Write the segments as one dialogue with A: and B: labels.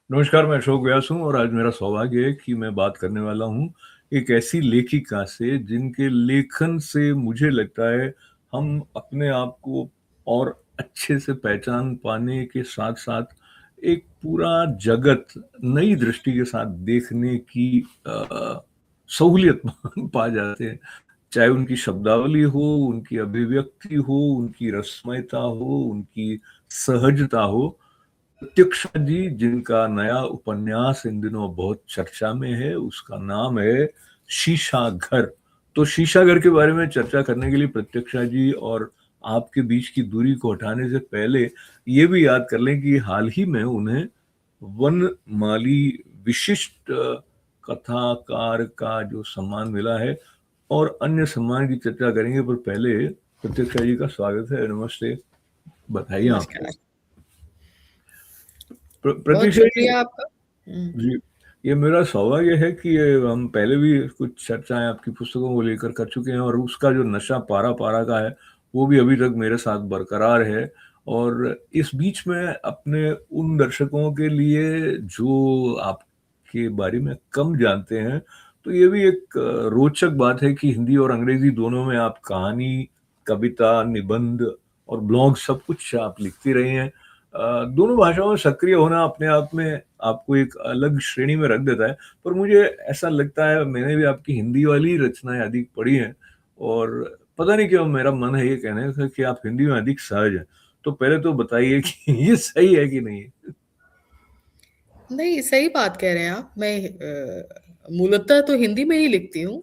A: नमस्कार, मैं अशोक व्यास हूँ और आज मेरा सौभाग्य है कि मैं बात करने वाला हूँ एक ऐसी लेखिका से जिनके लेखन से मुझे लगता है हम अपने आप को और अच्छे से पहचान पाने के साथ-साथ एक पूरा जगत नई दृष्टि के साथ देखने की सहूलियत पा जाते हैं। चाहे उनकी शब्दावली हो, उनकी अभिव्यक्ति हो, उनकी रसमयता हो, उनकी सहजता हो। प्रतीक्षा जी जिनका नया उपन्यास इन दिनों बहुत चर्चा में है, उसका नाम है शीशा घर। तो शीशा घर के बारे में चर्चा करने के लिए प्रतीक्षा जी और आपके बीच की दूरी को हटाने से पहले ये भी याद कर लें कि हाल ही में उन्हें वनमाली विशिष्ट कथाकार का जो सम्मान मिला है और अन्य सम्मान की चर्चा करेंगे, पर पहले प्रतीक्षा जी का स्वागत है। नमस्ते, बताइए आप।
B: नमस्कार। बहुत
A: प्रतीक्षा जी
B: शुक्रिया आपका। हुँ।
A: जी, ये मेरा सौभाग्य है कि ये हम पहले भी कुछ चर्चाएँ आपकी पुस्तकों को लेकर कर चुके हैं और उसका जो नशा पारा-पारा का है, वो भी अभी तक मेरे साथ बरकरार है। और इस बीच में अपने उन दर्शकों के लिए जो आपके बारे में कम जानते हैं, तो ये भी एक रोचक बात है कि हिंदी और अंग्रेज़ी दोनों में आप कहानी, कविता, निबंध और ब्लॉग सब कुछ आप लिखती रही हैं। दोनों भाषाओं में सक्रिय होना अपने आप में आपको एक अलग श्रेणी में रख देता है। पर मुझे ऐसा लगता है मैंने भी आपकी हिंदी वाली रचनाएँ अधिक पढ़ी हैं और पता नहीं क्यों मेरा मन है ये कहने का कि आप हिंदी में अधिक सहज हैं। तो पहले तो बताइए कि ये सही है कि नहीं है?
B: नहीं, सही बात कह रहे हैं आप। मैं मूलतः तो हिंदी में ही लिखती हूँ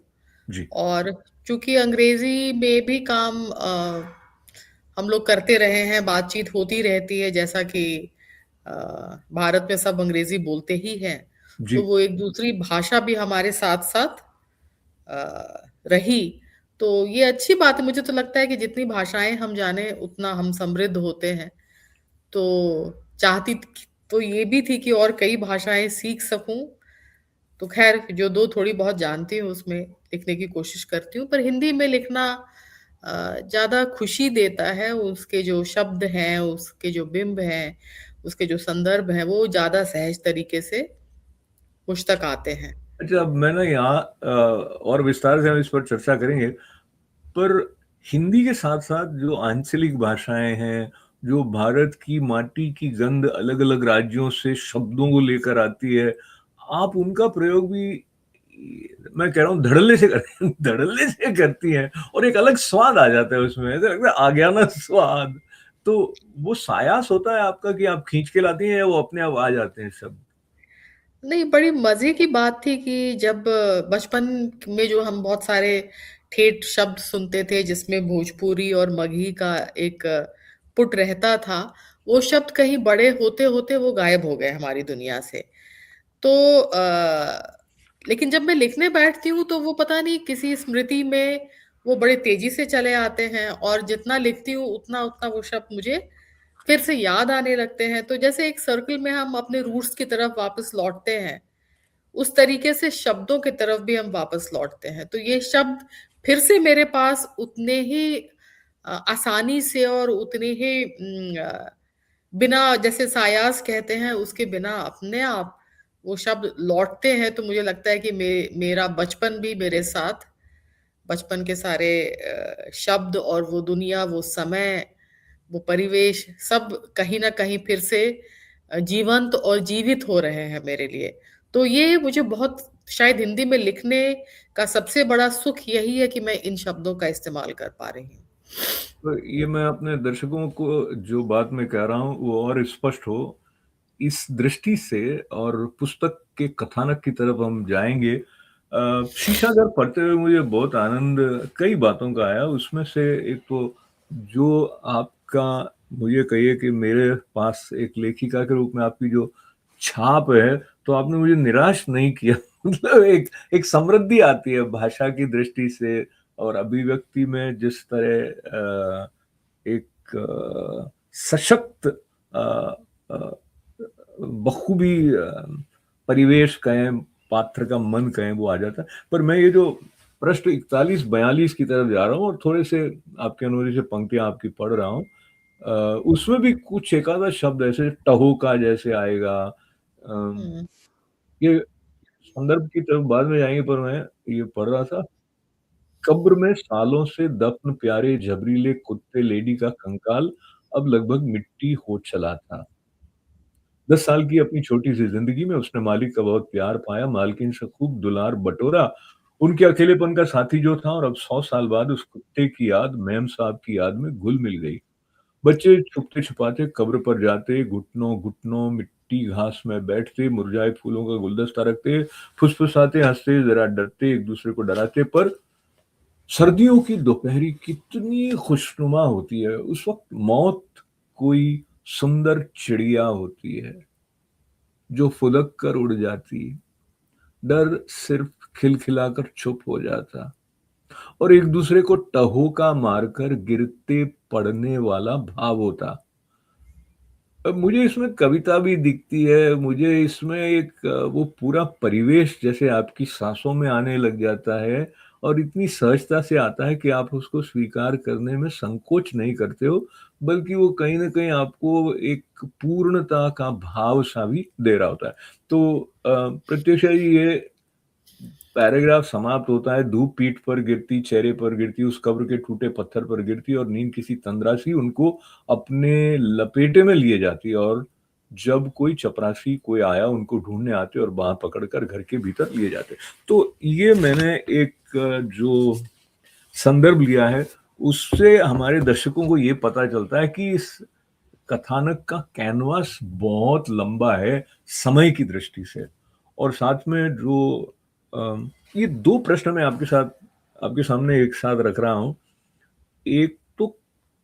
A: जी,
B: और चूँकि अंग्रेज़ी में भी काम हम लोग करते रहे हैं, बातचीत होती रहती है जैसा कि अ, भारत में सब अंग्रेज़ी बोलते ही हैं, तो
A: जी।
B: वो एक दूसरी भाषा भी हमारे साथ-साथ रही। तो ये अच्छी बात है, मुझे तो लगता है कि जितनी भाषाएँ हम जानें, उतना हम समृद्ध होते हैं। तो चाहती तो ये भी थी कि और कई भाषाएँ सीख सकूँ, तो ख़ैर जो 2 थोड़ी बहुत जानती हूँ उसमें लिखने की कोशिश करती हूँ, पर हिंदी में लिखना ज़्यादा खुशी देता है, उसके जो शब्द हैं, उसके जो बिंब हैं, उसके जो संदर्भ हैं, वो ज़्यादा सहज तरीके से मुझ तक आते हैं।
A: अच्छा, अब मैं ना यहाँ और विस्तार से हम इस पर चर्चा करेंगे, पर हिंदी के साथ-साथ जो आंचलिक भाषाएँ हैं, जो भारत की माटी की गंध अलग-अलग राज्यों से शब्दों को लेकर आती है, आप उनका प्रयोग भी मैं कह रहा हूँ धड़ल्ले से करती हैं धड़ल्ले से करती हैं और एक अलग स्वाद आ जाता है उसमें, ऐसा लगता है आ गया ना स्वाद। तो वो सायास होता है आपका कि आप खींच के लाती हैं या वो अपने आप आ जाते हैं शब्द?
B: नहीं, बड़ी मज़े की बात थी कि जब बचपन में जो हम बहुत सारे ठेठ शब्द सुनते थे, जिसमें भोजपुरी और मगही का एक पुट रहता था, वो शब्द कहीं बड़े होते-होते वो गायब हो गए हमारी दुनिया से। तो लेकिन जब मैं लिखने बैठती हूँ, तो वो पता नहीं किसी स्मृति में वो बड़े तेज़ी से चले आते हैं और जितना लिखती हूँ, उतना-उतना वो शब्द मुझे फिर से याद आने लगते हैं। तो जैसे एक सर्कल में हम अपने रूट्स की तरफ वापस लौटते हैं, उस तरीके से शब्दों की तरफ भी हम वापस लौटते हैं। तो ये शब्द फिर से मेरे पास उतने ही आसानी से और उतने ही बिना जैसे सायास कहते हैं उसके बिना अपने आप वो शब्द लौटते हैं, तो मुझे लगता है कि मेरा बचपन भी मेरे साथ बचपन के सारे शब्द और वो दुनिया, वो समय, वो परिवेश सब कहीं न कहीं फिर से जीवंत और जीवित हो रहे हैं मेरे लिए। तो ये मुझे बहुत शायद हिंदी में लिखने का सबसे बड़ा सुख यही है कि मैं इन शब्दों का इस्तेमाल कर पा रही हूँ।
A: तो ये मैं अपने दर्शकों को जो बात मैं कह रहा हूँ वो और स्पष्ट हो, इस दृष्टि से और पुस्तक के कथानक की तरफ हम जाएँगे। शीशागर पढ़ते हुए मुझे बहुत आनंद कई बातों का आया, उसमें से एक तो जो आपका मुझे कहिए कि मेरे पास एक लेखिका के रूप में आपकी जो छाप है, तो आपने मुझे निराश नहीं किया। मतलब एक एक समृद्धि आती है भाषा की दृष्टि से और अभिव्यक्ति में जिस तरह एक सशक्त अ अ, बखूबी परिवेश कहें, पात्र का मन कहें, वो आ जाता है। पर मैं ये जो पृष्ठ 41-42 की तरफ जा रहा हूँ और थोड़े से आपके अनुरोध से पंक्तियाँ आपकी पढ़ रहा हूँ। उसमें भी कुछ एक आधा शब्द ऐसे टहोका जैसे आएगा, अम,
B: हुँ,
A: ये संदर्भ की तरफ बाद में जाएँगे, पर मैं ये पढ़ रहा था, कब्र में सालों से दफ़्न प्यारे झबरीले कुत्ते लेडी का कंकाल अब लगभग मिट्टी हो चला था। 10 साल की अपनी छोटी-सी ज़िंदगी में उसने मालिक का बहुत प्यार पाया, मालकिन से खूब दुलार बटोरा, उनके अकेलेपन का साथी जो था, और अब 100 साल बाद उस कुत्ते की याद मेम साहब की याद में घुल-मिल गई। बच्चे छुपते-छुपाते कब्र पर जाते, घुटनों-घुटनों मिट्टी घास में बैठते, मुरझाए फूलों का गुलदस्ता रखते, फुसफुसाते हँसते, ज़रा डरते, एक-दूसरे को डराते, पर सर्दियों की दोपहरी कितनी खुशनुमा होती है। उस वक़्त मौत कोई सुंदर चिड़िया होती है, जो फुदक कर उड़ जाती, डर सिर्फ़ खिलखिलाकर चुप हो जाता, और एक-दूसरे को टहूका मारकर गिरते पड़ने वाला भाव होता। अब मुझे इसमें कविता भी दिखती है, मुझे इसमें एक वो पूरा परिवेश जैसे आपकी साँसों में आने लग जाता है, और इतनी सहजता से आता है कि आप उसको स्वीकार करने में संकोच नहीं करते हो, बल्कि वो कहीं न कहीं आपको एक पूर्णता का भाव-सा भी दे रहा होता है। तो प्रत्युषा जी, ये पैराग्राफ समाप्त होता है, धूप पीठ पर गिरती, चेहरे पर गिरती, उस कब्र के टूटे पत्थर पर गिरती, और नींद किसी तंद्रासी उनको अपने लपेटे में लिए जाती, और जब कोई चपरासी कोई आया उनको ढूँढने आते और बाँह पकड़कर घर के भीतर लिए जाते। तो ये मैंने एक जो संदर्भ लिया है, उससे हमारे दर्शकों को ये पता चलता है कि इस कथानक का कैनवास बहुत लंबा है समय की दृष्टि से। और साथ में जो ये 2 प्रश्न मैं आपके सामने एक साथ रख रहा हूँ। एक तो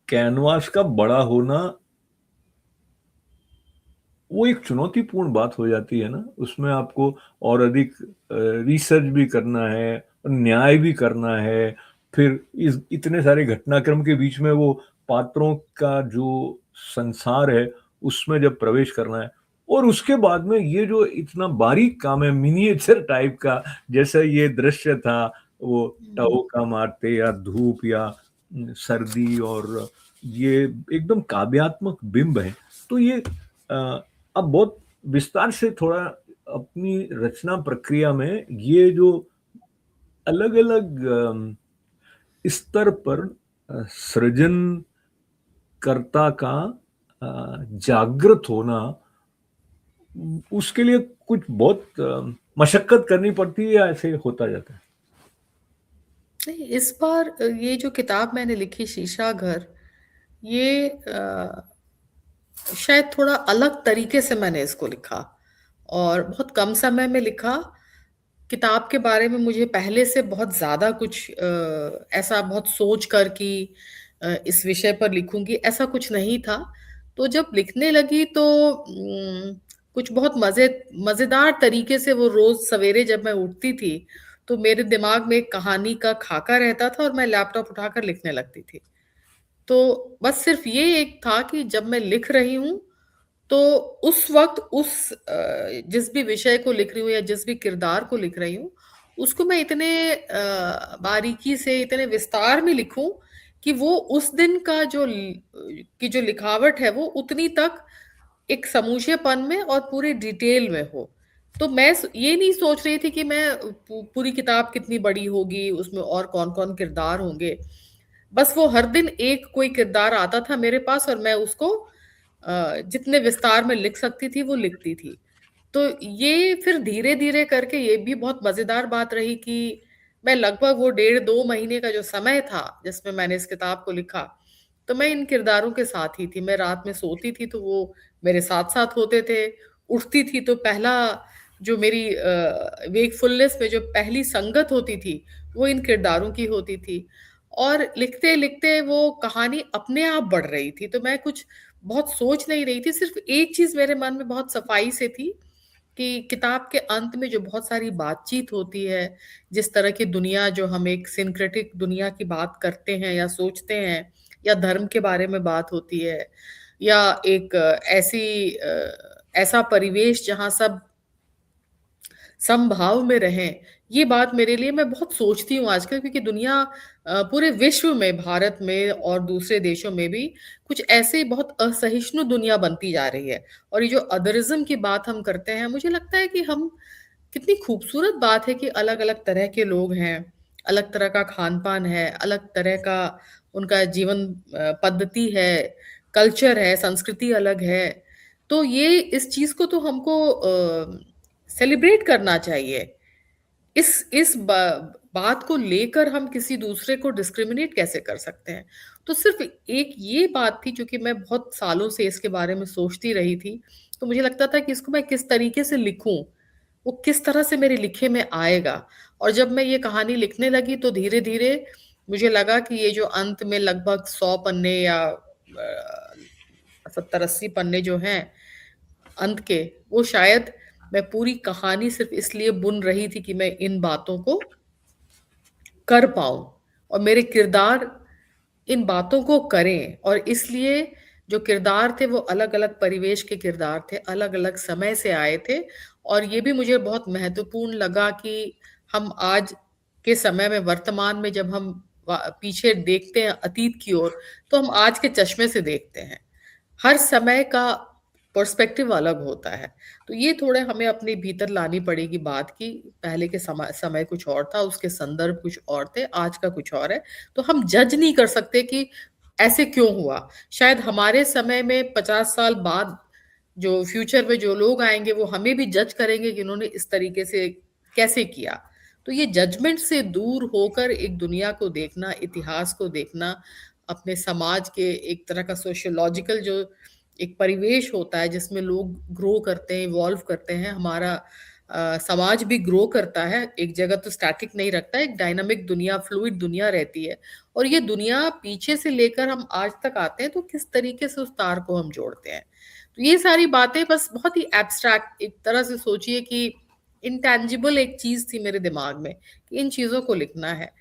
A: कैनवास का बड़ा होना, वो एक चुनौतीपूर्ण बात हो जाती है ना, उसमें आपको और अधिक रिसर्च भी करना है, न्याय भी करना है, फिर इस इतने सारे घटनाक्रम के बीच में वो पात्रों का जो संसार है, उसमें जब प्रवेश करना है, और उसके बाद में ये जो इतना बारीक काम है, मिनिएचर टाइप का, जैसा ये दृश्य था, वो
B: हुँ।
A: टहूका मारते या धूप या सर्दी, और ये एकदम काव्यात्मक बिंब है। तो ये अ, अब बहुत विस्तार से थोड़ा अपनी रचना प्रक्रिया में ये जो अलग-अलग स्तर पर सृजनकर्ता का जागृत होना, उसके लिए कुछ बहुत मशक्कत करनी पड़ती है, या ऐसे होता जाता है?
B: नहीं, इस बार ये जो किताब मैंने लिखी शीशा घर, ये शायद थोड़ा अलग तरीके से मैंने इसको लिखा और बहुत कम समय में लिखा। किताब के बारे में मुझे पहले से बहुत ज़्यादा कुछ ऐसा बहुत सोच कर कि इस विषय पर लिखूँगी, ऐसा कुछ नहीं था। तो जब लिखने लगी तो कुछ बहुत मज़ेदार तरीके से वो रोज़ सवेरे जब मैं उठती थी, तो मेरे दिमाग में एक कहानी का खाका रहता था और मैं लैपटॉप उठाकर लिखने लगती थी। तो बस सिर्फ़ ये एक था कि जब मैं लिख रही हूँ, तो उस वक़्त जिस भी विषय को लिख रही हूँ या जिस भी किरदार को लिख रही हूँ, उसको मैं इतने बारीकी से, इतने विस्तार में लिखूँ कि वो उस दिन का की जो लिखावट है, वो उतनी तक एक समूचेपन में और पूरे डिटेल में हो। तो मैं ये नहीं सोच रही थी कि मैं पूरी किताब कितनी बड़ी होगी, उसमें और कौन-कौन किरदार होंगे। बस वो हर दिन एक कोई किरदार आता था मेरे पास और मैं उसको जितने विस्तार में लिख सकती थी, वो लिखती थी। तो ये फिर धीरे-धीरे करके ये भी बहुत मज़ेदार बात रही कि मैं लगभग वो डेढ़ 2 महीने का जो समय था, जिसमें मैंने इस किताब को लिखा, तो मैं इन किरदारों के साथ ही थी। मैं रात में सोती थी, तो वो मेरे साथ-साथ होते थे। उठती थी, तो पहला जो मेरी वेकफुलनेस में जो पहली संगत होती थी, वो इन किरदारों की होती थी। और लिखते-लिखते वो कहानी अपने आप बढ़ रही थी, तो मैं कुछ बहुत सोच नहीं रही थी, सिर्फ़ एक चीज़ मेरे मन में बहुत सफाई से थी कि किताब के अंत में जो बहुत सारी बातचीत होती है, जिस तरह की दुनिया जो हम एक सिंक्रेटिक दुनिया की बात करते हैं या सोचते हैं, या धर्म के बारे में बात होती है, या एक ऐसा परिवेश जहाँ सब समभाव में रहें। ये बात मेरे लिए मैं बहुत सोचती हूँ आजकल, क्योंकि दुनिया पूरे विश्व में, भारत में और दूसरे देशों में भी कुछ ऐसे बहुत असहिष्णु दुनिया बनती जा रही है। और ये जो अदरिज़्म की बात हम करते हैं, मुझे लगता है कि हम कितनी खूबसूरत बात है कि अलग-अलग तरह के लोग हैं, अलग तरह का खान-पान है, अलग तरह का उनका जीवन पद्धति है, कल्चर है, संस्कृति अलग है। तो ये इस चीज़ को तो हमको सेलिब्रेट करना चाहिए। इस बात को लेकर हम किसी दूसरे को डिस्क्रिमिनेट कैसे कर सकते हैं? तो सिर्फ़ एक ये बात थी, चूँकि मैं बहुत सालों से इसके बारे में सोचती रही थी, तो मुझे लगता था कि इसको मैं किस तरीके से लिखूँ, वो किस तरह से मेरे लिखे में आएगा। और जब मैं ये कहानी लिखने लगी तो धीरे-धीरे मुझे लगा कि ये जो अंत में लगभग 100 पन्ने या 70-80 पन्ने जो हैं अंत के, वो शायद मैं पूरी कहानी सिर्फ़ इसलिए बुन रही थी कि मैं इन बातों को कर पाऊँ और मेरे किरदार इन बातों को करें। और इसलिए जो किरदार थे वो अलग-अलग परिवेश के किरदार थे, अलग-अलग समय से आए थे। और ये भी मुझे बहुत महत्वपूर्ण लगा कि हम आज के समय में, वर्तमान में जब हम पीछे देखते हैं अतीत की ओर, तो हम आज के चश्मे से देखते हैं। हर समय का पर्सपेक्टिव अलग होता है। तो ये थोड़े हमें अपने भीतर लानी पड़ेगी बात कि पहले के समय कुछ और था, उसके संदर्भ कुछ और थे, आज का कुछ और है। तो हम जज नहीं कर सकते कि ऐसे क्यों हुआ? शायद हमारे समय में 50 साल बाद जो फ्यूचर में जो लोग आएँगे, वो हमें भी जज करेंगे कि इन्होंने इस तरीके से कैसे किया। तो ये जजमेंट से दूर होकर एक दुनिया को देखना, इतिहास को देखना, अपने समाज के एक तरह का सोशियोलॉजिकल जो एक परिवेश होता है जिसमें लोग ग्रो करते हैं, इवॉल्व करते हैं, हमारा समाज भी ग्रो करता है, एक जगह तो स्टैटिक नहीं रखता है, एक डायनामिक दुनिया, फ्लूइड दुनिया रहती है। और ये दुनिया पीछे से लेकर हम आज तक आते हैं, तो किस तरीके से उस तार को हम जोड़ते हैं। तो ये सारी बातें बस बहुत ही एब्स्ट्रैक्ट एक तरह से सोचिए कि इंटैंजिबल एक चीज़ थी मेरे दिमाग में कि इन चीज़ों को लिखना है।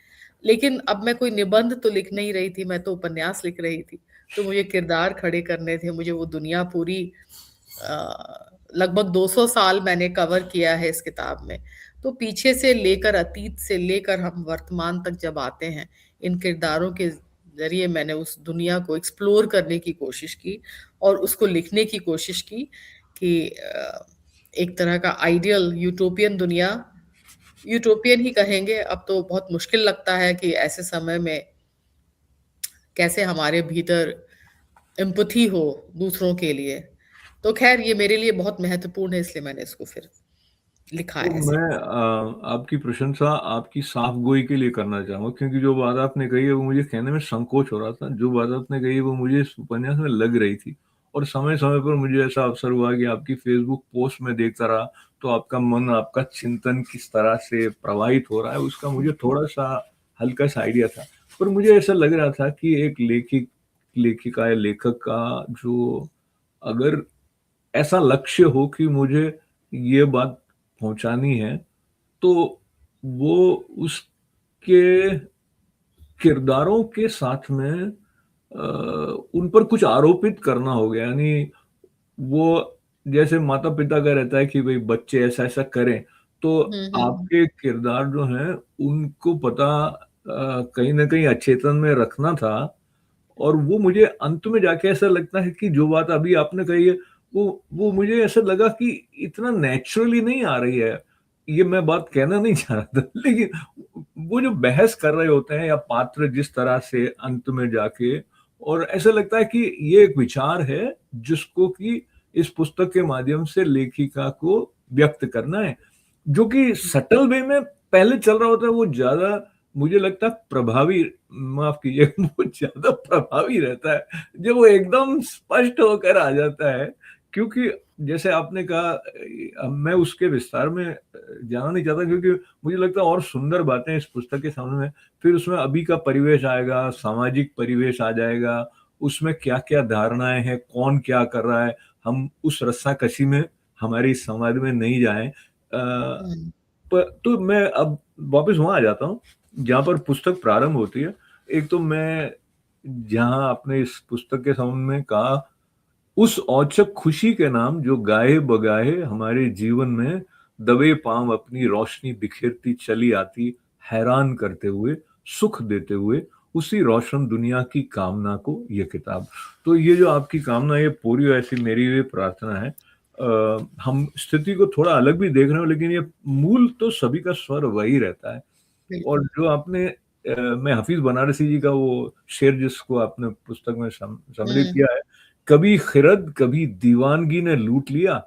B: लेकिन अब मैं कोई निबंध तो लिख नहीं रही थी, मैं तो उपन्यास लिख रही थी। तो मुझे किरदार खड़े करने थे, मुझे वो दुनिया पूरी लगभग 200 साल मैंने कवर किया है इस किताब में। तो पीछे से लेकर, अतीत से लेकर हम वर्तमान तक जब आते हैं, इन किरदारों के ज़रिए मैंने उस दुनिया को एक्सप्लोर करने की कोशिश की और उसको लिखने की कोशिश की कि एक तरह का आइडियल यूटोपियन दुनिया, यूटोपियन ही कहेंगे, अब तो बहुत मुश्किल लगता है कि ऐसे समय में कैसे हमारे भीतर एम्पैथी हो दूसरों के लिए। तो ख़ैर ये मेरे लिए बहुत महत्वपूर्ण है, इसलिए मैंने इसको फिर लिखा
A: तो
B: ऐसे।
A: मैं आपकी प्रशंसा आपकी साफ़गोई के लिए करना चाहूँगा, क्योंकि जो बात आपने कही है वो मुझे कहने में संकोच हो रहा था। जो बात आपने कही है वो मुझे इस उपन्यास में लग रही थी, और समय-समय पर मुझे ऐसा अवसर हुआ कि आपकी फ़ेसबुक पोस्ट मैं देखता रहा, तो आपका मन, आपका चिंतन किस तरह से प्रवाहित हो रहा है, उसका मुझे थोड़ा-सा हल्का-सा आइडिया था। पर मुझे ऐसा लग रहा था कि एक लेखिका या लेखक का जो, अगर ऐसा लक्ष्य हो कि मुझे ये बात पहुँचानी है, तो वो उसके किरदारों के साथ में उन पर कुछ आरोपित करना हो गया। यानी वो, जैसे माता-पिता का रहता है कि भई बच्चे ऐसा-ऐसा करें, तो
B: हुँ, हुँ, हुँ।
A: आपके किरदार जो हैं उनको पता कहीं न कहीं अचेतन में रखना था। और वो मुझे अंत में जाके ऐसा लगता है कि जो बात अभी आपने कही है, वो मुझे ऐसा लगा कि इतना नेचुरली नहीं आ रही है। ये मैं बात कहना नहीं चाह रहा था, लेकिन वो जो बहस कर रहे होते हैं या पात्र जिस तरह से अंत में जाके, और ऐसा लगता है कि ये एक विचार है जिसको कि इस पुस्तक के माध्यम से लेखिका को व्यक्त करना है, जो कि सटल वे में पहले चल रहा होता है, वो ज़्यादा मुझे लगता है प्रभावी, माफ़ कीजिएगा, वो ज़्यादा प्रभावी रहता है, जब वो एकदम स्पष्ट होकर आ जाता है। क्योंकि जैसे आपने कहा, मैं उसके विस्तार में जाना नहीं चाहता, क्योंकि मुझे लगता है और सुंदर बातें इस पुस्तक के सामने में, फिर उसमें अभी का परिवेश आएगा, सामाजिक परिवेश आ जाएगा, उसमें क्या-क्या धारणाएँ हैं, कौन क्या कर रहा है, हम उस रस्साकशी में हमारी समाज में नहीं जाएँ।
B: हुँ।
A: प तो मैं अब वापस वहाँ आ जाता हूँ, जहाँ पर पुस्तक प्रारंभ होती है। एक तो मैं, जहाँ आपने इस पुस्तक के संबंध में कहा, उस औचक खुशी के नाम जो गाए-बगाए हमारे जीवन में दबे पांव अपनी रोशनी बिखेरती चली आती, हैरान करते हुए, सुख देते हुए, उसी रोशन दुनिया की कामना को ये किताब। तो ये जो आपकी कामना ये पूरी हो ऐसी मेरी भी प्रार्थना है। हम स्थिति को थोड़ा अलग भी देख रहे हो लेकिन ये मूल तो सभी का स्वर वही रहता है। और
B: बिल्कुल।
A: जो आपने मैं हफ़ीज़ बनारसी जी का वो शेर जिसको आपने पुस्तक में सम्मिलित
B: हुँ।
A: किया है, कभी ख़िरद कभी दीवानगी ने लूट लिया,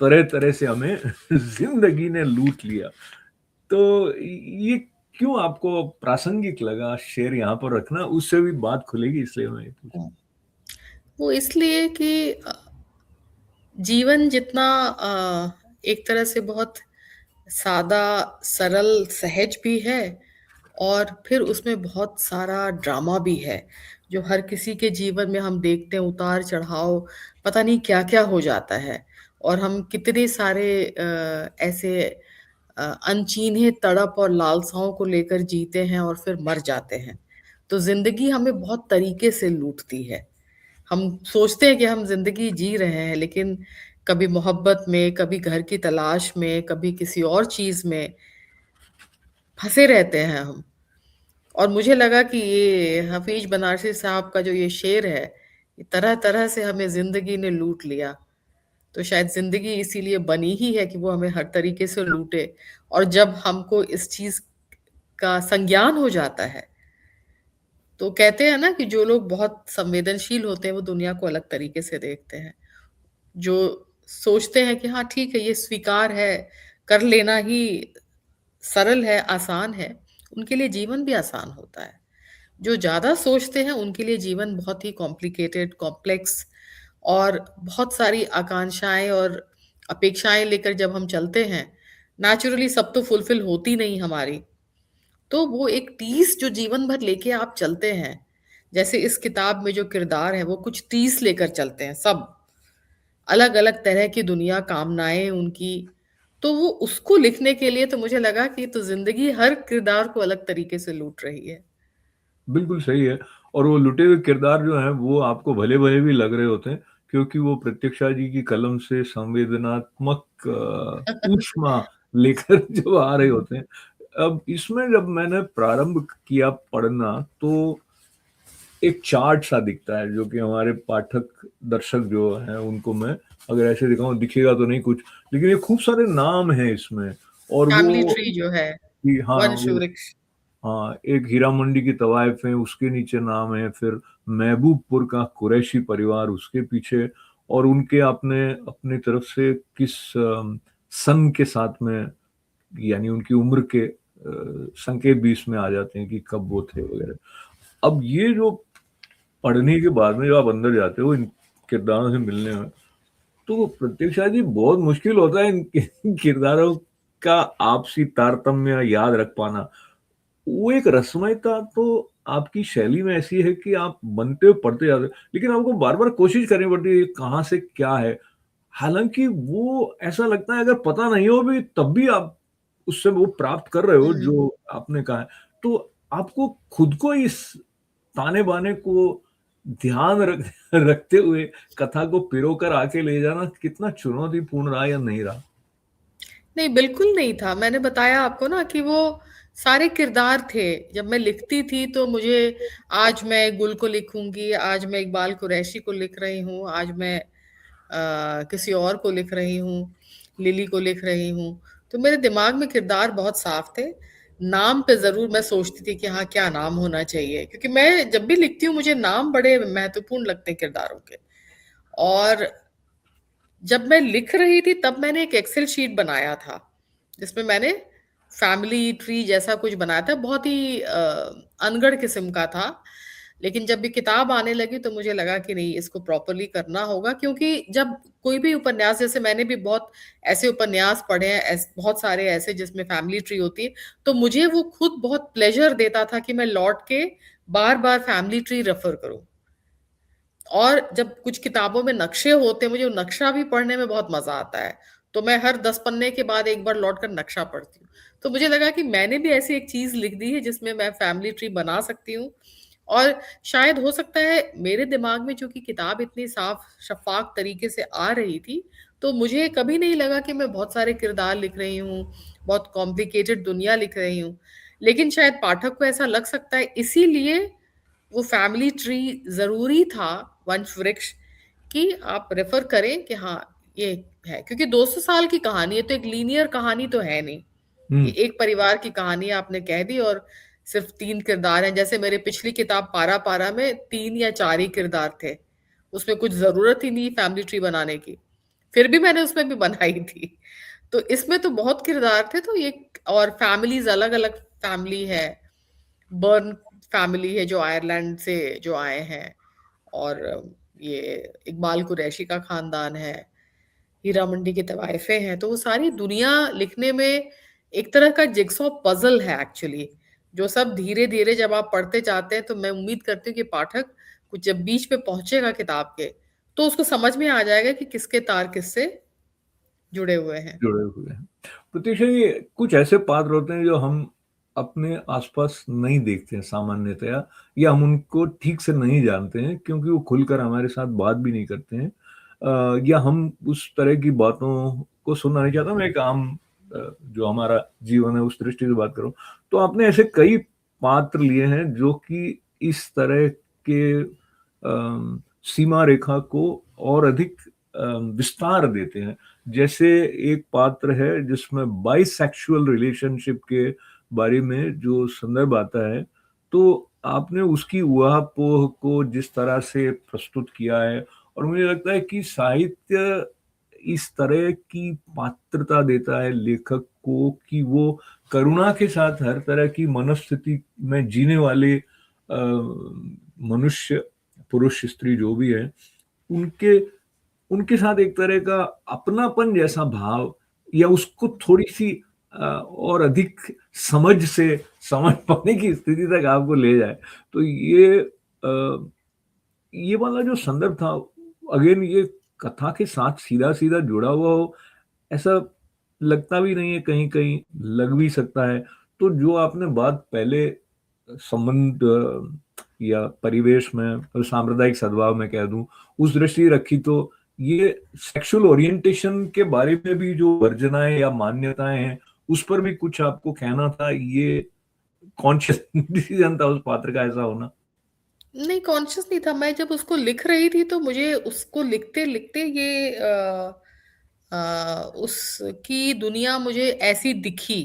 A: तरह-तरह से हमें ज़िंदगी ने लूट लिया। तो ये क्यों आपको प्रासंगिक लगा शेर यहाँ पर रखना? उससे भी बात खुलेगी इसलिए मैं ये पूछ।
B: हुँ। वो इसलिए कि जीवन जितना एक तरह से बहुत सादा, सरल, सहज भी है और फिर उसमें बहुत सारा ड्रामा भी है, जो हर किसी के जीवन में हम देखते हैं उतार-चढ़ाव, पता नहीं क्या-क्या हो जाता है और हम कितने सारे ऐसे अनचीन्हे तड़प और लालसाओं को लेकर जीते हैं और फिर मर जाते हैं। तो ज़िंदगी हमें बहुत तरीके से लूटती है। हम सोचते हैं कि हम ज़िंदगी जी रहे हैं, लेकिन कभी मोहब्बत में, कभी घर की तलाश में, कभी किसी और चीज़ में फँसे रहते हैं हम। और मुझे लगा कि ये हफ़ीज़ बनारसी साहब का जो ये शेर है, ये तरह-तरह से हमें ज़िंदगी ने लूट लिया। तो शायद ज़िंदगी इसीलिए बनी ही है कि वो हमें हर तरीके से लूटे और जब हमको इस चीज़ का संज्ञान हो जाता है, तो कहते हैं ना कि जो लोग बहुत संवेदनशील होते हैं, वो दुनिया को अलग तरीके से देखते हैं। जो सोचते हैं कि हाँ ठीक है, ये स्वीकार है, कर लेना ही सरल है, आसान है, उनके लिए जीवन भी आसान होता है। जो ज़्यादा सोचते हैं, उनके लिए जीवन बहुत ही कॉम्प्लिकेटेड, कॉम्प्लेक्स और बहुत सारी आकांक्षाएँ और अपेक्षाएँ लेकर जब हम चलते हैं, नेचुरली सब तो फुलफ़िल होती नहीं हमारी। तो वो एक टीस जो जीवन भर लेके आप चलते हैं, जैसे इस किताब में जो किरदार हैं, वो कुछ टीस लेकर चलते हैं सब। अलग-अलग तरह की दुनिया, कामनाएँ उनकी, तो वो उसको लिखने के लिए तो मुझे लगा कि तो ज़िंदगी हर किरदार को अलग तरीके से लूट रही है।
A: बिल्कुल सही है। और वो लुटे हुए किरदार जो हैं वो आपको भले-भले भी लग रहे होते हैं क्योंकि वो प्रत्यक्षा जी की कलम से संवेदनात्मक ऊष्मा लेकर जब आ रहे
B: हुँ,
A: होते हैं। अब इसमें जब मैंने प्रारंभ किया पढ़ना तो एक चार्ट सा दिखता है जो कि हमारे पाठक, दर्शक जो हैं उनको मैं अगर ऐसे दिखाऊँ दिखेगा तो नहीं कुछ, लेकिन ये खूब सारे नाम हैं इसमें और
B: फैमिली
A: वो
B: ट्री जो है,
A: कि हाँ,
B: वंश
A: वो
B: वृक्ष।
A: हाँ, एक हीरा मंडी की तवाइफ है, उसके नीचे नाम है, फिर महबूबपुर का कुरैशी परिवार उसके पीछे और उनके आपने अपनी तरफ से किस सन के साथ में यानी उनकी उम्र के संकेत भी इसमें आ जाते हैं कि कब वो थे वगैरह। अब ये जो पढ़ने के बाद में जब आप अंदर जाते हो इन किरदारों से मिलने में, तो प्रत्यक्षा जी बहुत मुश्किल होता है इन किरदारों का आपसी तारतम्य याद रख पाना। वो एक रसमयता तो आपकी शैली में ऐसी है कि आप बनते हो, पढ़ते जाते हो, लेकिन आपको बार-बार कोशिश करनी पड़ती है, ये कहाँ से क्या है? हालाँकि वो ऐसा लगता है अगर पता नहीं हो भी तब भी आप उससे वो प्राप्त कर रहे हो
B: हुँ।
A: जो आपने कहा है। तो आपको खुद को इस ताने-बाने को ध्यान रखते हुए कथा को पिरो कर आके ले जाना कितना चुनौतीपूर्ण रहा या नहीं रहा?
B: नहीं, बिल्कुल नहीं था। मैंने बताया आपको ना कि वो सारे किरदार थे। जब मैं लिखती थी तो मुझे आज मैं गुल को लिखूँगी, आज मैं इकबाल कुरैशी को लिख रही हूँ, आज मैं किसी और को लिख रही हूँ, लिली को लिख रही हूँ। तो मेरे दिमाग में किरदार बहुत साफ थे। नाम पे ज़रूर मैं सोचती थी कि हाँ, क्या नाम होना चाहिए? क्योंकि मैं जब भी लिखती हूँ मुझे नाम बड़े महत्वपूर्ण लगते हैं किरदारों के। और जब मैं लिख रही थी तब मैंने एक एक्सेल शीट बनाया था, जिसमें मैंने फैमिली ट्री जैसा कुछ बनाया था, बहुत ही अनगढ़ किस्म का था। लेकिन जब ये किताब आने लगी तो मुझे लगा कि नहीं इसको प्रॉपर्ली करना होगा क्योंकि जब कोई भी उपन्यास जैसे मैंने भी बहुत ऐसे उपन्यास पढ़े हैं, बहुत सारे ऐसे जिसमें फैमिली ट्री होती है, तो मुझे वो खुद बहुत प्लेज़र देता था कि मैं लौट के बार-बार फैमिली ट्री रेफ़र करूँ। और जब कुछ किताबों में नक्शे होते हैं, मुझे वो नक्शा भी पढ़ने में बहुत मज़ा आता है। तो मैं हर 10 पन्ने के बाद एक बार लौट कर नक्शा पढ़ती हूँ। तो मुझे लगा कि मैंने भी ऐसी एक चीज़ लिख दी है जिसमें मैं फैमिली ट्री बना सकती हूँ और शायद हो सकता है मेरे दिमाग में चूँकि किताब इतनी साफ शफ़ाफ तरीके से आ रही थी, तो मुझे कभी नहीं लगा कि मैं बहुत सारे किरदार लिख रही हूँ, बहुत कॉम्प्लिकेटेड दुनिया लिख रही हूँ। लेकिन शायद पाठक को ऐसा लग सकता है, इसीलिए वो फैमिली ट्री ज़रूरी था, वंश वृक्ष, कि आप रेफ़र करें कि हाँ, ये है। क्योंकि 200 साल की कहानी है, तो एक लीनियर कहानी तो है नहीं, कि
A: हुँ,
B: एक परिवार की कहानी आपने कह दी और सिर्फ़ 3 किरदार हैं। जैसे मेरी पिछली किताब पारा-पारा में 3 या 4 ही किरदार थे। उसमें कुछ ज़रूरत ही नहीं फैमिली ट्री बनाने की। फिर भी मैंने उसमें भी बनाई थी। तो इसमें तो बहुत किरदार थे, तो ये और फैमिलीज़ अलग-अलग फैमिली है। बर्न फैमिली है जो आयरलैंड से जो आए हैं, और ये इकबाल कुरैशी का खानदान है, हीरा मंडी की तवाइफें हैं, तो वो सारी दुनिया लिखने में एक तरह का जिगसॉ पज़ल है एक्चुअली, जो सब धीरे-धीरे जब आप पढ़ते जाते हैं, तो मैं उम्मीद करती हूँ कि पाठक कुछ जब बीच में पहुँचेगा किताब के, तो उसको समझ में आ जाएगा कि किसके तार किससे जुड़े हुए हैं।
A: जुड़े हुए हैं। प्रत्युषा, ये कुछ ऐसे पात्र होते हैं जो हम अपने आस-पास नहीं देखते हैं सामान्यतया, या हम उनको ठीक से नहीं जानते हैं क्योंकि वो खुलकर हमारे साथ बात भी नहीं करते हैं, या हम उस तरह की बातों को सुनना नहीं चाहता। मैं एक आम जो हमारा जीवन है उस दृष्टि से बात करूँ, तो आपने ऐसे कई पात्र लिए हैं जो कि इस तरह के सीमा रेखा को और अधिक विस्तार देते हैं। जैसे एक पात्र है जिसमें बाइसेक्सुअल रिलेशनशिप के बारे में जो संदर्भ आता है, तो आपने उसकी ऊहापोह को जिस तरह से प्रस्तुत किया है, और मुझे लगता है कि साहित्य इस तरह की पात्रता देता है लेखक को कि वो करुणा के साथ हर तरह की मनस्थिति में जीने वाले मनुष्य, पुरुष, स्त्री जो भी है, उनके उनके साथ एक तरह का अपनापन जैसा भाव, या उसको थोड़ी-सी और अधिक समझ से समझ पाने की स्थिति तक आपको ले जाए। तो ये वाला जो संदर्भ था, अगेन ये कथा के साथ सीधा-सीधा जुड़ा हुआ हो, ऐसा लगता भी नहीं है, कहीं-कहीं लग भी सकता है। तो जो आपने बात पहले संबंध या परिवेश में सांप्रदायिक सद्भाव में कह दूँ, उस दृष्टि रखी, तो ये सेक्सुअल ओरिएंटेशन के बारे में भी जो वर्जनाएँ या मान्यताएँ हैं, उस पर भी कुछ आपको कहना था? ये कॉन्शियस डिसीजन था उस पात्र का ऐसा होना?
B: नहीं, कॉन्शियस नहीं था। मैं जब उसको लिख रही थी, तो मुझे उसको लिखते-लिखते ये उसकी दुनिया मुझे ऐसी दिखी,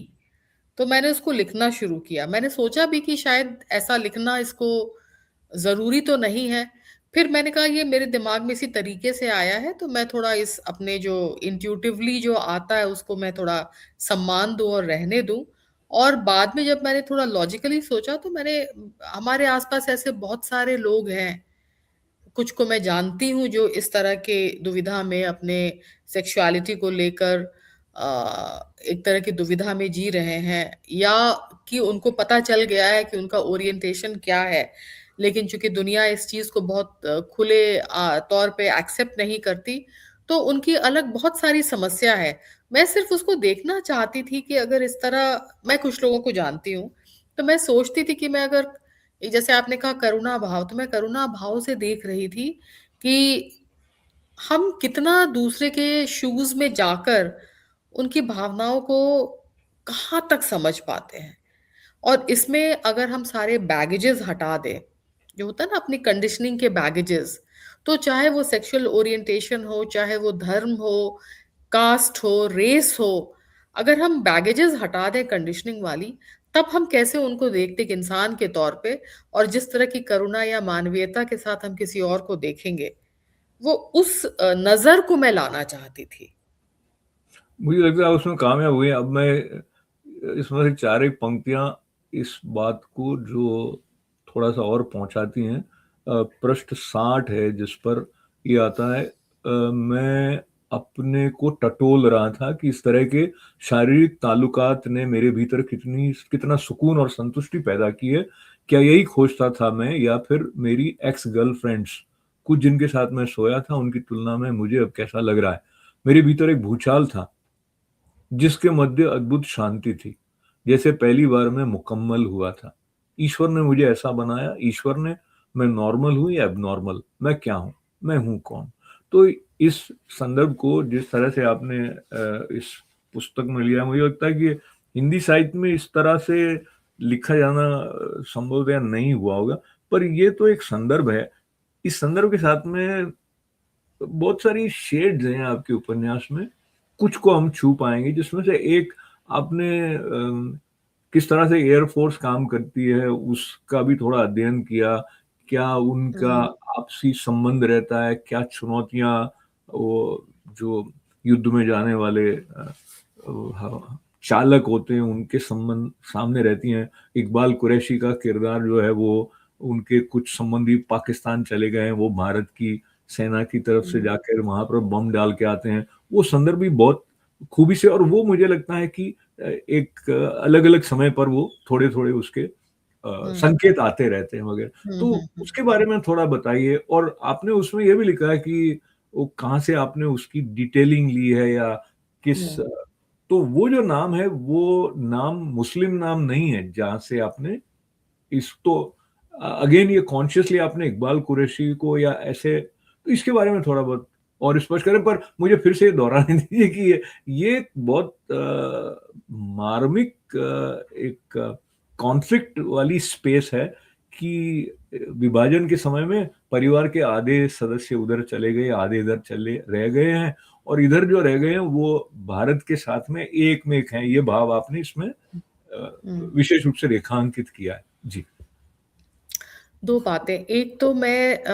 B: तो मैंने उसको लिखना शुरू किया। मैंने सोचा भी कि शायद ऐसा लिखना इसको ज़रूरी तो नहीं है। फिर मैंने कहा ये मेरे दिमाग में इसी तरीके से आया है, तो मैं थोड़ा इस अपने जो इंट्यूटिवली जो आता है उसको मैं थोड़ा सम्मान दूँ और रहने दूँ। और बाद में जब मैंने थोड़ा लॉजिकली सोचा, तो मैंने हमारे आस-पास ऐसे बहुत सारे लोग हैं, कुछ को मैं जानती हूँ जो इस तरह के दुविधा में अपने सेक्सुअलिटी को लेकर एक तरह की दुविधा में जी रहे हैं, या कि उनको पता चल गया है कि उनका ओरिएंटेशन क्या है। लेकिन चूँकि दुनिया इस चीज़ को बहुत खुले तौर पे एक्सेप्ट नहीं करती, तो उनकी अलग बहुत सारी समस्या है। मैं सिर्फ़ उसको देखना चाहती थी कि अगर इस तरह मैं कुछ लोगों को जानती हूँ, तो मैं सोचती थी कि मैं अगर जैसे आपने कहा करुणा भाव, तो मैं करुणा भाव से देख रही थी कि हम कितना दूसरे के शूज़ में जाकर उनकी भावनाओं को कहाँ तक समझ पाते हैं। और इसमें अगर हम सारे बैगेजेस हटा दें, जो होता है ना अपनी कंडीशनिंग के बैगेजेस, तो चाहे वो सेक्सुअल ओरिएंटेशन हो, चाहे वो धर्म हो, कास्ट हो, रेस हो, अगर हम बैगेजेस हटा दें कंडीशनिंग वाली, तब हम कैसे उनको देखते एक इंसान के तौर पे, और जिस तरह की करुणा या मानवीयता के साथ हम किसी और को देखेंगे, वो उस नज़र को मैं लाना चाहती थी।
A: मुझे लगता है उसमें कामयाब हुए। अब मैं इसमें से 4 एक पंक्तियाँ इस बात को जो थोड़ा-सा और पहुँचाती हैं। पृष्ठ 60 है जिस पर ये आता है, मैं अपने को टटोल रहा था कि इस तरह के शारीरिक ताल्लुकात ने मेरे भीतर कितना सुकून और संतुष्टि पैदा की है। क्या यही खोजता था मैं, या फिर मेरी एक्स गर्लफ्रेंड्स, कुछ जिनके साथ मैं सोया था उनकी तुलना में मुझे अब कैसा लग रहा है। मेरे भीतर एक भूचाल था जिसके मध्य अद्भुत शांति थी, जैसे पहली बार मैं मुकम्मल हुआ था। ईश्वर ने मुझे ऐसा बनाया, ईश्वर ने, मैं नॉर्मल हूँ या एबनॉर्मल, मैं क्या हूँ? मैं हूँ कौन? तो इस संदर्भ को जिस तरह से आपने इस पुस्तक में लिया, मुझे लगता है कि हिंदी साहित्य में इस तरह से लिखा जाना संभवतः नहीं हुआ होगा। पर ये तो एक संदर्भ है। इस संदर्भ के साथ में बहुत सारी शेड्स हैं आपके उपन्यास में। कुछ को हम छू पाएंगे, जिसमें से एक आपने किस तरह से एयरफोर्स काम करती है उसका भी थोड़ा अध्ययन किया। क्या उनका
B: हुँ,
A: आपसी संबंध रहता है, क्या चुनौतियां वो जो युद्ध में जाने वाले चालक होते हैं उनके संबंध सामने रहती हैं। इकबाल कुरैशी का किरदार जो है वो, उनके कुछ संबंधी पाकिस्तान चले गए हैं, वो भारत की सेना की तरफ से
B: हुँ,
A: जाकर वहां पर बम डाल के आते हैं। वो संदर्भ भी बहुत खूबी से, और वो मुझे लगता है कि एक अलग अलग समय पर वो थोड़े थोड़े उसके
B: हुँ,
A: संकेत आते रहते हैं वगैरह।
B: हुँ,
A: तो
B: हुँ, हुँ,
A: उसके बारे में थोड़ा बताइए। और आपने उसमें ये भी लिखा है कि वो कहाँ से आपने उसकी डिटेलिंग ली है, या किस,
B: हुँ,
A: तो वो जो नाम है वो नाम मुस्लिम नाम नहीं है जहाँ से आपने इस तो अगेन ये कॉन्शियसली आपने इकबाल कुरैशी को या ऐसे, तो इसके बारे में थोड़ा बहुत और स्पष्ट करें। पर मुझे फिर से दोहराने दीजिए कि ये एक बहुत मार्मिक एक कॉन्फ्लिक्ट वाली स्पेस है कि विभाजन के समय में परिवार के आधे सदस्य उधर चले गए, आधे इधर चले रह गए हैं, और इधर जो रह गए हैं वो भारत के साथ में एक हैं। ये भाव आपने इसमें
B: हुँ।
A: विशेष रूप से रेखांकित किया है। जी।
B: 2 बातें, एक तो मैं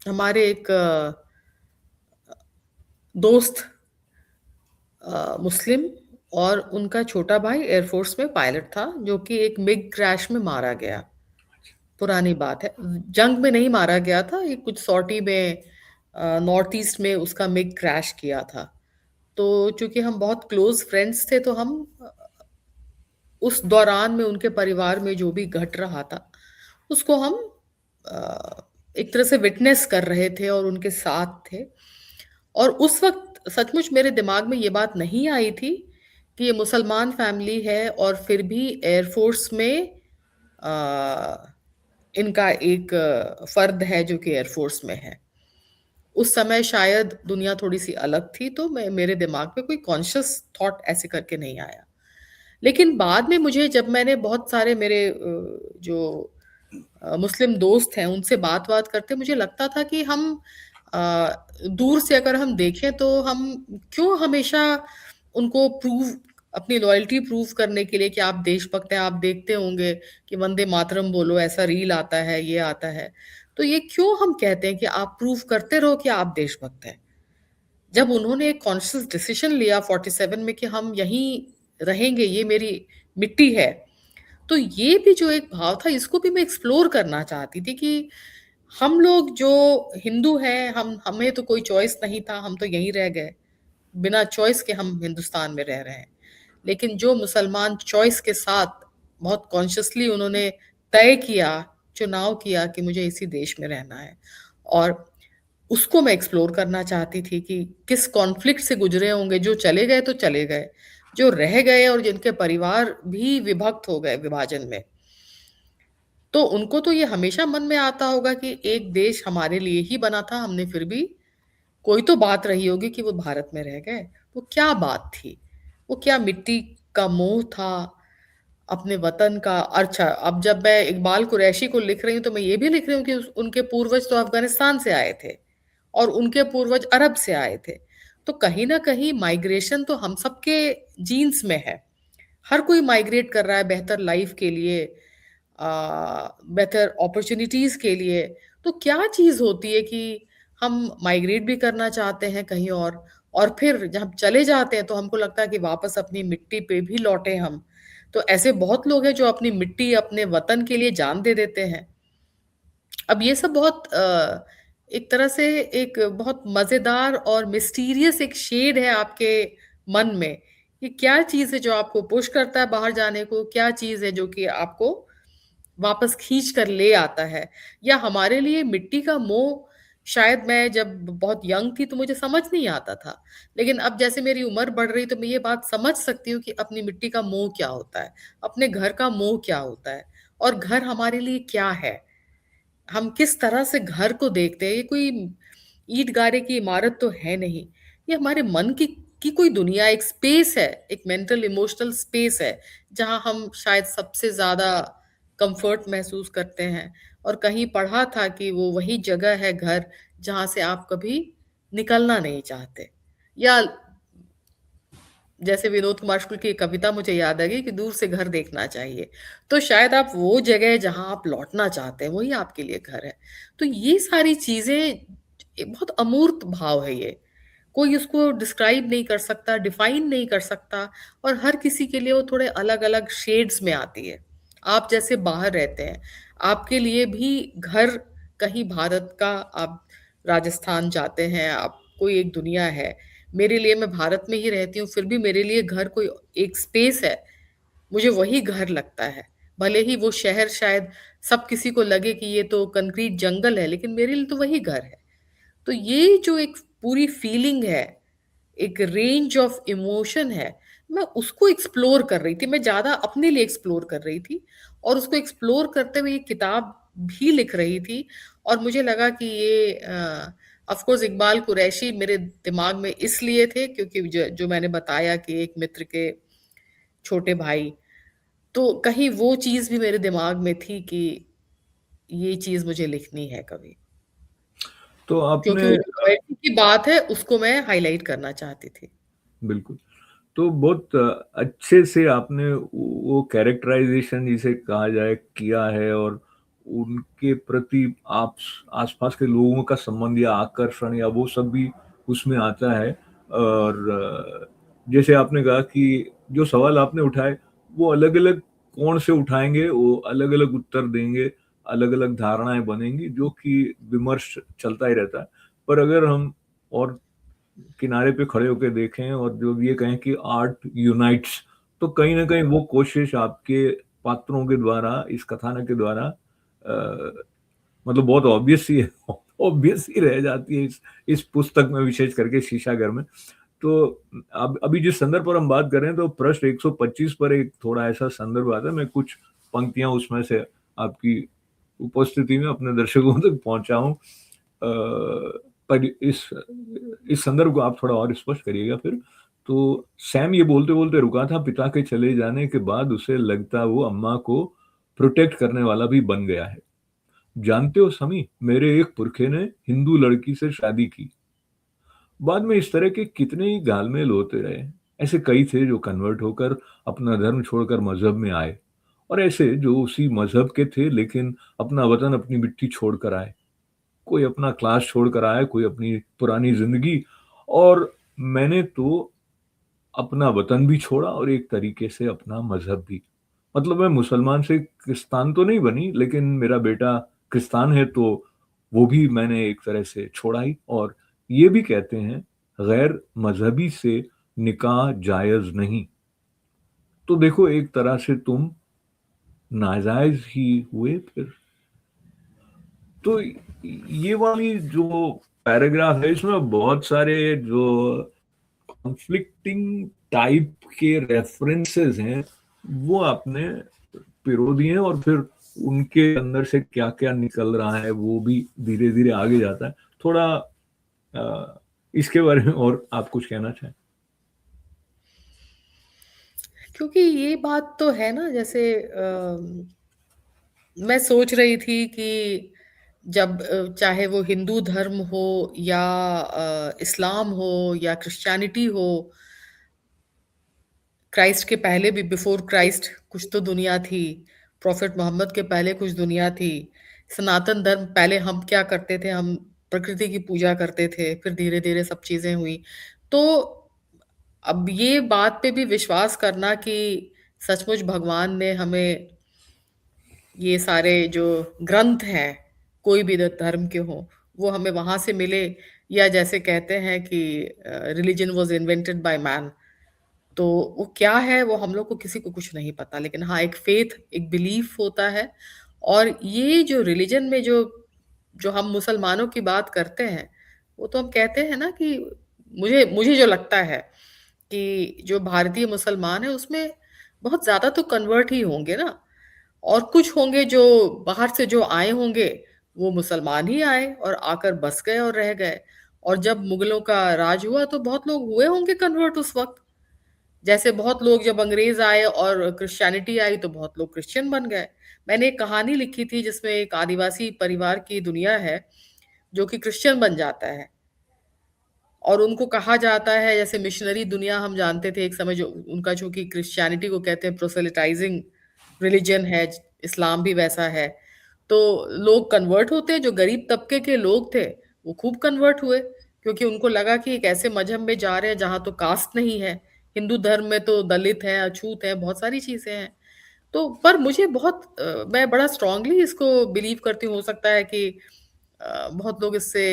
B: हमारे एक दोस्त मुस्लिम और उनका छोटा भाई एयरफोर्स में पायलट था, जो कि एक मिग क्रैश में मारा गया। पुरानी बात है। जंग में नहीं मारा गया था, ये कुछ सॉर्टी में नॉर्थ ईस्ट में उसका मिग क्रैश किया था। तो चूँकि हम बहुत क्लोज़ फ्रेंड्स थे, तो हम उस दौरान में उनके परिवार में जो भी घट रहा था, उसको हम एक तरह से विटनेस कर रहे थे और उनके साथ थे। और उस वक़्त सचमुच मेरे दिमाग में ये बात नहीं आई थी कि ये मुसलमान फैमिली है और फिर भी एयर फ़ोर्स में अ, इनका एक फ़र्द है जो कि एयर फ़ोर्स में है। उस समय शायद दुनिया थोड़ी-सी अलग थी, तो मैं मेरे दिमाग में कोई कॉन्शियस थॉट ऐसे करके नहीं आया। लेकिन बाद में मुझे जब मैंने बहुत सारे मेरे जो मुस्लिम दोस्त हैं, उनसे बात-वात करते मुझे लगता था कि हम दूर से अगर हम देखें तो हम क्यों हमेशा उनको अपनी लॉयल्टी प्रूव करने के लिए कि आप देशभक्त हैं, आप देखते होंगे कि वंदे मातरम बोलो, ऐसा रील आता है, ये आता है। तो ये क्यों हम कहते हैं कि आप प्रूव करते रहो कि आप देशभक्त हैं। जब उन्होंने एक कॉन्शियस डिसीजन लिया 47 में कि हम यहीं रहेंगे, ये मेरी मिट्टी है, तो ये भी जो एक भाव था, इसको भी मैं एक्सप्लोर करना चाहती थी कि हम लोग जो हिंदू हैं, हम हमें तो कोई चॉइस नहीं था, हम तो यहीं रह गए। बिना चॉइस के हम हिंदुस्तान में रह रहे हैं। लेकिन जो मुसलमान चॉइस के साथ बहुत कॉन्शियसली उन्होंने तय किया, चुनाव किया कि मुझे इसी देश में रहना है, और उसको मैं एक्सप्लोर करना चाहती थी कि किस कॉन्फ्लिक्ट से गुजरे होंगे, जो चले गए तो चले गए, जो रह गए और जिनके परिवार भी विभक्त हो गए विभाजन में। तो उनको तो ये हमेशा मन में आता होगा कि एक देश हमारे लिए ही बना था, हमने फिर भी कोई तो बात रही होगी कि वो भारत में रह गए। वो क्या बात थी? वो क्या मिट्टी का मोह था अपने वतन का? अच्छा, अब जब मैं इकबाल कुरैशी को लिख रही हूँ, तो मैं ये भी लिख रही हूँ कि उनके पूर्वज तो अफ़गानिस्तान से आए थे और उनके पूर्वज अरब से आए थे। तो कहीं न कहीं माइग्रेशन तो हम सबके जीन्स में है। हर कोई माइग्रेट कर रहा है बेहतर लाइफ़ के लिए, बेहतर अपॉर्च्युनिटीज़ के लिए। तो क्या चीज़ होती है कि हम माइग्रेट भी करना चाहते हैं कहीं और फिर जब चले जाते हैं तो हमको लगता है कि वापस अपनी मिट्टी पे भी लौटें हम। तो ऐसे बहुत लोग हैं जो अपनी मिट्टी, अपने वतन के लिए जान दे देते हैं। अब ये सब बहुत एक तरह से एक बहुत मज़ेदार और मिस्टीरियस एक शेड है आपके मन में, कि क्या चीज़ है जो आपको पुश करता है बाहर जाने को, क्या चीज़ है जो कि आपको वापस खींच कर ले आता है। या हमारे लिए मिट्टी का मोह, शायद मैं जब बहुत यंग थी तो मुझे समझ नहीं आता था। लेकिन अब जैसे मेरी उम्र बढ़ रही, तो मैं ये बात समझ सकती हूँ कि अपनी मिट्टी का मोह क्या होता है, अपने घर का मोह क्या होता है, और घर हमारे लिए क्या है। हम किस तरह से घर को देखते हैं, ये कोई ईंट गारे की इमारत तो है नहीं। ये हमारे मन की कोई दुनिया, एक स्पेस है, एक मेंटल इमोशनल स्पेस है, जहाँ हम शायद सबसे ज्यादा कंफर्ट महसूस करते हैं। और कहीं पढ़ा था कि वो वही जगह है, घर, जहाँ से आप कभी निकलना नहीं चाहते। या जैसे विनोद कुमार शुक्ल की एक कविता मुझे याद आ गई कि दूर से घर देखना चाहिए। तो शायद आप वो जगह जहां आप लौटना चाहते हैं वही आपके लिए घर है। तो ये सारी चीजें, ये बहुत अमूर्त भाव है ये। कोई उसको डिस्क्राइब नहीं कर सकता, डिफाइन नहीं कर सकता। और हर किसी के लिए वो थोड़े अलग अलग शेड्स में आती है। आप जैसे बाहर रहते हैं, आपके लिए भी घर कहीं भारत का, आप राजस्थान जाते हैं, आप कोई एक दुनिया है। मेरे लिए, मैं भारत में ही रहती हूँ, फिर भी मेरे लिए घर कोई एक स्पेस है, मुझे वही घर लगता है। भले ही वो शहर शायद सब किसी को लगे कि ये तो कंक्रीट जंगल है, लेकिन मेरे लिए तो वही घर है। तो ये जो एक पूरी फीलिंग है, एक रेंज ऑफ इमोशन है, मैं उसको एक्सप्लोर कर रही थी, मैं ज्यादा अपने लिए एक्सप्लोर कर रही थी। और उसको एक्सप्लोर करते हुए ये किताब भी लिख रही थी। और मुझे लगा कि ये ऑफ कोर्स इकबाल कुरैशी मेरे दिमाग में इसलिए थे क्योंकि जो मैंने बताया कि एक मित्र के छोटे भाई, तो कहीं वो चीज भी मेरे दिमाग में थी कि ये चीज मुझे लिखनी है कभी।
A: तो
B: क्योंकि
A: आपने
B: वो जो पोएट्री की बात है उसको मैं हाईलाइट करना चाहती थी।
A: बिल्कुल, तो बहुत अच्छे से आपने वो कैरेक्टराइजेशन जिसे कहा जाए किया है, और उनके प्रति आप आसपास के लोगों का संबंध या आकर्षण या वो सब भी उसमें आता है। और जैसे आपने कहा कि जो सवाल आपने उठाए वो अलग अलग कोण से उठाएंगे, वो अलग अलग उत्तर देंगे, अलग अलग धारणाएं बनेंगी, जो कि विमर्श चलता ही रहता है। पर अगर हम और किनारे पे खड़े होकर देखें और जो ये कहें कि आर्ट यूनाइट्स, तो कहीं ना कहीं वो कोशिश आपके पात्रों के द्वारा, इस कथानक के द्वारा मतलब बहुत ऑब्वियस ही है, ऑब्वियस ही रह जाती है इस पुस्तक में, विशेष करके शीशागर में। तो अब अभी जिस संदर्भ पर हम बात कर रहे हैं, तो पृष्ठ 125 पर एक थोड़ा ऐसा संदर्भ आता है। मैं कुछ पंक्तियां उसमें से आपकी उपस्थिति में अपने दर्शकों तक पहुंचाऊं, पर इस संदर्भ को आप थोड़ा और स्पष्ट करिएगा फिर। तो सैम ये बोलते बोलते रुका था, पिता के चले जाने के बाद उसे लगता वो अम्मा को प्रोटेक्ट करने वाला भी बन गया है। जानते हो समी, मेरे एक पुरखे ने हिंदू लड़की से शादी की। बाद में इस तरह के कितने ही गालमेल होते रहे। ऐसे कई थे जो कन्वर्ट होकर अपना धर्म छोड़कर मजहब में आए, और ऐसे जो उसी मजहब के थे लेकिन अपना वतन, अपनी मिट्टी छोड़कर आए। कोई अपना क्लास छोड़कर आया, कोई अपनी पुरानी जिंदगी, और मैंने तो अपना वतन भी छोड़ा और एक तरीके से अपना मजहब भी। मतलब मैं मुसलमान से क्रिस्तान तो नहीं बनी, लेकिन मेरा बेटा क्रिस्तान है, तो वो भी मैंने एक तरह से छोड़ा ही। और ये भी कहते हैं गैर मजहबी से निकाह जायज नहीं। तो देखो, एक तरह से तुम नाजायज ही हुए फिर। तो ये वाली जो पैराग्राफ है, इसमें बहुत सारे जो कॉन्फ्लिक्टिंग टाइप के रेफरेंसेस हैं वो आपने पिरो दिए हैं, और फिर उनके अंदर से क्या क्या निकल रहा है वो भी धीरे धीरे आगे जाता है। थोड़ा इसके बारे में और आप कुछ कहना चाहें?
B: क्योंकि ये बात तो है ना, जैसे मैं सोच रही थी कि जब चाहे वो हिंदू धर्म हो या इस्लाम हो या क्रिश्चियनिटी हो, क्राइस्ट के पहले भी, बिफोर क्राइस्ट कुछ तो दुनिया थी, प्रॉफेट मोहम्मद के पहले कुछ दुनिया थी। सनातन धर्म, पहले हम क्या करते थे, हम प्रकृति की पूजा करते थे, फिर धीरे धीरे सब चीजें हुई। तो अब ये बात पे भी विश्वास करना कि सचमुच भगवान ने हमें ये सारे जो ग्रंथ हैं, कोई भी धर्म के हो, वो हमें वहां से मिले, या जैसे कहते हैं कि religion was invented by man, तो वो क्या है वो हम लोग को किसी को कुछ नहीं पता। लेकिन हाँ, एक फेथ, एक बिलीफ होता है। और ये जो रिलीजन में जो जो हम मुसलमानों की बात करते हैं, वो तो हम कहते हैं ना कि मुझे मुझे जो लगता है कि जो भारतीय मुसलमान है उसमें बहुत ज्यादा तो कन्वर्ट ही होंगे ना, और कुछ होंगे जो बाहर से जो आए होंगे, वो मुसलमान ही आए और आकर बस गए और रह गए। और जब मुगलों का राज हुआ तो बहुत लोग हुए होंगे कन्वर्ट उस वक्त। जैसे बहुत लोग जब अंग्रेज आए और क्रिश्चियनिटी आई तो बहुत लोग क्रिश्चियन बन गए। मैंने एक कहानी लिखी थी जिसमें एक आदिवासी परिवार की दुनिया है जो कि क्रिश्चियन बन जाता है। और उनको कहा जाता है, जैसे मिशनरी दुनिया हम जानते थे एक समय, जो उनका चूंकि क्रिश्चियनिटी को कहते हैं प्रोसेलिटाइजिंग रिलीजन है, इस्लाम भी वैसा है, तो लोग कन्वर्ट होते हैं। जो गरीब तबके के लोग थे वो खूब कन्वर्ट हुए, क्योंकि उनको लगा कि एक ऐसे मजहब में जा रहे हैं जहाँ तो कास्ट नहीं है। हिंदू धर्म में तो दलित है, अछूत है, बहुत सारी चीजें हैं। तो पर मुझे बहुत मैं बड़ा स्ट्रांगली इसको बिलीव करती हूँ। हो सकता है कि बहुत लोग इससे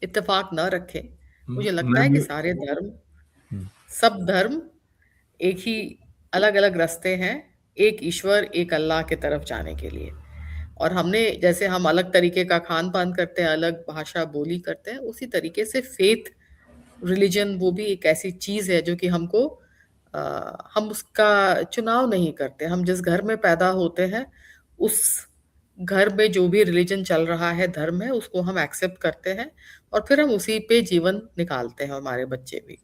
B: इत्तेफाक न रखें। मुझे लगता
A: मैं
B: है कि
A: भी।
B: सारे धर्म,
A: हम्म,
B: सब धर्म एक ही, अलग अलग रास्ते हैं, एक ईश्वर, एक अल्लाह की तरफ जाने के लिए। और हमने, जैसे हम अलग तरीके का खान पान करते हैं, अलग भाषा बोली करते हैं, उसी तरीके से फेथ, रिलीजन, वो भी एक ऐसी चीज है जो कि हमको हम उसका चुनाव नहीं करते। हम जिस घर में पैदा होते हैं उस घर में जो भी रिलीजन चल रहा है, धर्म है, उसको हम एक्सेप्ट करते हैं और फिर हम उसी पे जीवन निकालते हैं, हमारे बच्चे भी।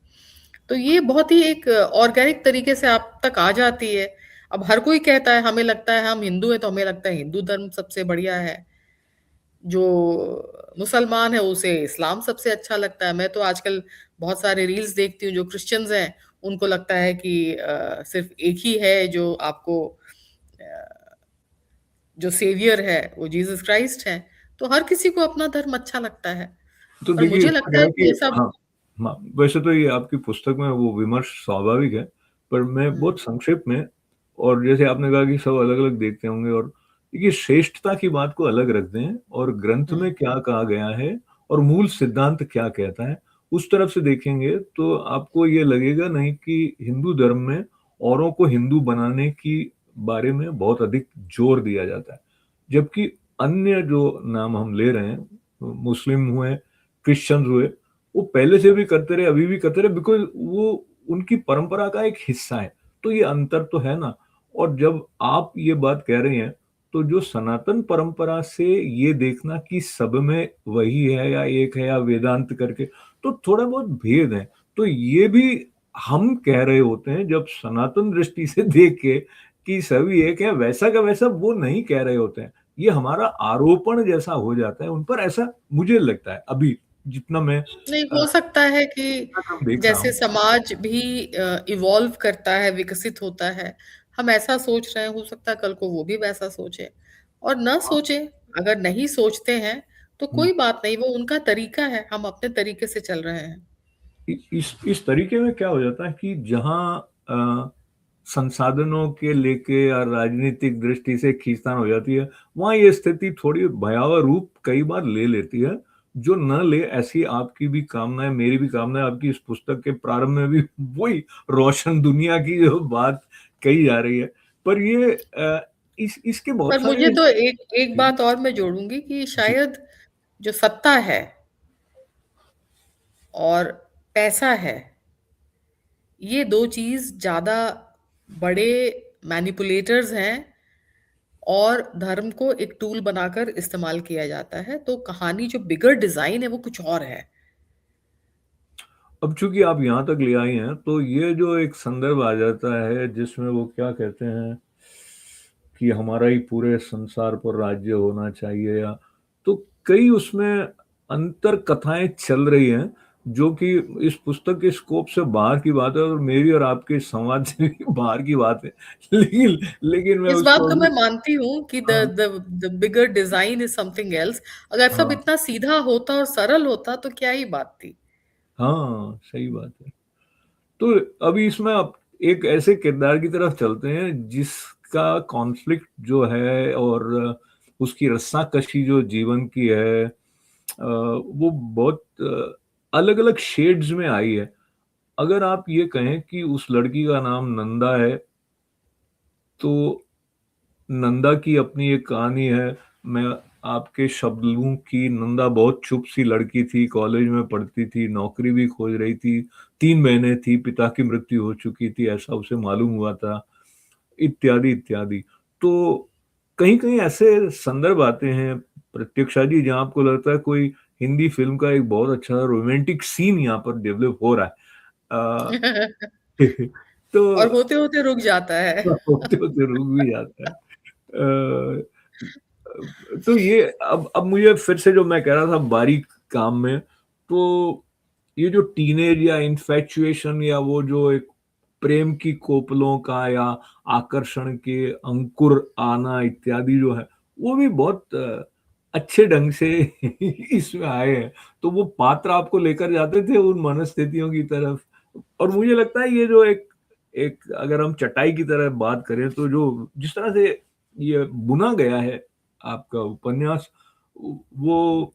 B: तो ये बहुत ही एक ऑर्गेनिक तरीके से आप तक आ जाती है। अब हर कोई कहता है, हमें लगता है हम हिंदू हैं तो हमें लगता है हिंदू धर्म सबसे बढ़िया है, जो मुसलमान है उसे इस्लाम सबसे अच्छा लगता है। मैं तो आजकल बहुत सारे रील्स देखती हूँ, जो क्रिश्चियंस हैं उनको लगता है कि सिर्फ एक ही है जो आपको जो सेवियर है वो जीसस क्राइस्ट है। तो हर किसी को अपना धर्म अच्छा लगता है।
A: तो
B: पर
A: देखिए
B: मुझे
A: इसमें
B: लगता
A: क्या
B: है
A: है
B: कि
A: कि
B: ये सब।
A: हाँ, हाँ, वैसे तो ये आपकी पुस्तक में वो विमर्श स्वाभाविक है, पर मैं
B: हम्म।
A: बहुत संक्षेप में, और जैसे आपने कहा कि सब अलग अलग देखते होंगे, और देखिए श्रेष्ठता की बात को अलग रख दें और ग्रंथ
B: हम्म।
A: में क्या कहा गया है और मूल सिद्धांत क्या कहता है, उस तरफ से देखेंगे तो आपको ये लगेगा नहीं कि हिंदू धर्म में औरों को हिंदू बनाने की बारे में बहुत अधिक जोर दिया जाता है, जबकि अन्य जो नाम हम ले रहे हैं, मुस्लिम हुए, क्रिश्चियंस हुए, वो पहले से भी करते रहे, अभी भी करते रहे, बिकॉज वो उनकी परंपरा का एक हिस्सा है। तो ये अंतर तो है ना। और जब आप ये बात कह रहे हैं, तो जो सनातन परंपरा से ये देखना कि सब में वही है या एक है या वेदांत करके, तो थोड़ा बहुत भेद है। तो ये भी हम कह रहे होते हैं जब सनातन दृष्टि से देख के कि सभी एक है, वैसा का वैसा वो नहीं कह रहे होते हैं। ये हमारा आरोपण जैसा हो जाता है उन पर, ऐसा मुझे लगता है अभी, जितना मैं
B: नहीं, हो सकता है कि
A: जितना कम देख रहा
B: जैसे
A: हूँ।
B: समाज भी इवॉल्व करता है, विकसित होता है, हम ऐसा सोच रहे हैं, हो सकता है कल को वो भी वैसा सोचे और ना सोचे। अगर नहीं सोचते हैं तो
A: हम्म,
B: कोई बात नहीं, वो उनका तरीका है, हम अपने तरीके से चल रहे हैं।
A: इस तरीके में क्या हो जाता है कि जहाँ संसाधनों के लेके या राजनीतिक दृष्टि से खींचतान हो जाती है, वहां ये स्थिति थोड़ी भयावह रूप कई बार ले लेती है। जो न ले, ऐसी आपकी भी कामना है, मेरी भी कामना है। आपकी इस पुस्तक के प्रारंभ में भी वही रोशन दुनिया की जो बात कही जा रही है, पर ये इस इसके बहुत
B: पर मुझे
A: सारे।
B: तो एक एक
A: जी,
B: बात और मैं जोड़ूंगी कि
A: जी।
B: शायद जो सत्ता है और पैसा है, ये दो चीज ज्यादा बड़े मैनिपुलेटर्स हैं और धर्म को एक टूल बनाकर इस्तेमाल किया जाता है। तो कहानी जो बिगर डिजाइन है वो कुछ और है।
A: अब चूंकि आप यहाँ तक ले आई हैं, तो ये जो एक संदर्भ आ जाता है जिसमें वो क्या कहते हैं कि हमारा ही पूरे संसार पर राज्य होना चाहिए, या तो कई उसमें अंतर कथाएं चल रही हैं जो कि इस पुस्तक के स्कोप से बाहर की बात है और मेरी और आपके संवाद से भी बाहर की बात है। लेकिन लेकिन मैं
B: इस बात
A: उसको
B: को
A: अभी।
B: मैं मानती हूँ कि द
A: हाँ,
B: the the bigger design is something else. अगर सब
A: हाँ,
B: इतना सीधा होता और सरल होता तो क्या ही बात थी।
A: हाँ, सही बात है। तो अभी इसमें आप एक ऐसे किरदार की तरफ चलते हैं जिसका कॉन्फ्लिक्ट जो है और उसकी रस्साकशी जो जीवन की है, वो बहुत अलग अलग शेड्स में आई है। अगर आप ये कहें कि उस लड़की का नाम नंदा है, तो नंदा की अपनी एक कहानी है। मैं आपके शब्द लूं कि नंदा बहुत चुप सी लड़की थी, कॉलेज में पढ़ती थी, नौकरी भी खोज रही थी, 3 महीने थी, पिता की मृत्यु हो चुकी थी, ऐसा उसे मालूम हुआ था, इत्यादि इत्यादि। तो कहीं-कहीं ऐसे संदर्भ आते हैं प्रत्यक्षा जी, जहाँ आपको लगता है कोई हिंदी फ़िल्म का एक बहुत अच्छा रोमांटिक सीन यहाँ पर डेवलप हो रहा है।
B: और
A: तो
B: होते-होते रुक जाता है।
A: होते-होते रुक भी जाता है। अ, तो ये अब मुझे फिर से जो मैं कह रहा था बारीक काम में, तो ये जो टीनेज या इन्फैचुएशन या वो जो एक प्रेम की कोपलों का या आकर्षण के अंकुर आना इत्यादि जो है, वो भी बहुत अच्छे ढंग से इसमें आए हैं। तो वो पात्र आपको लेकर जाते थे उन मनस्थितियों की तरफ, और मुझे लगता है ये जो एक एक अगर हम चटाई की तरह बात करें, तो जो जिस तरह से ये बुना गया है आपका उपन्यास, वो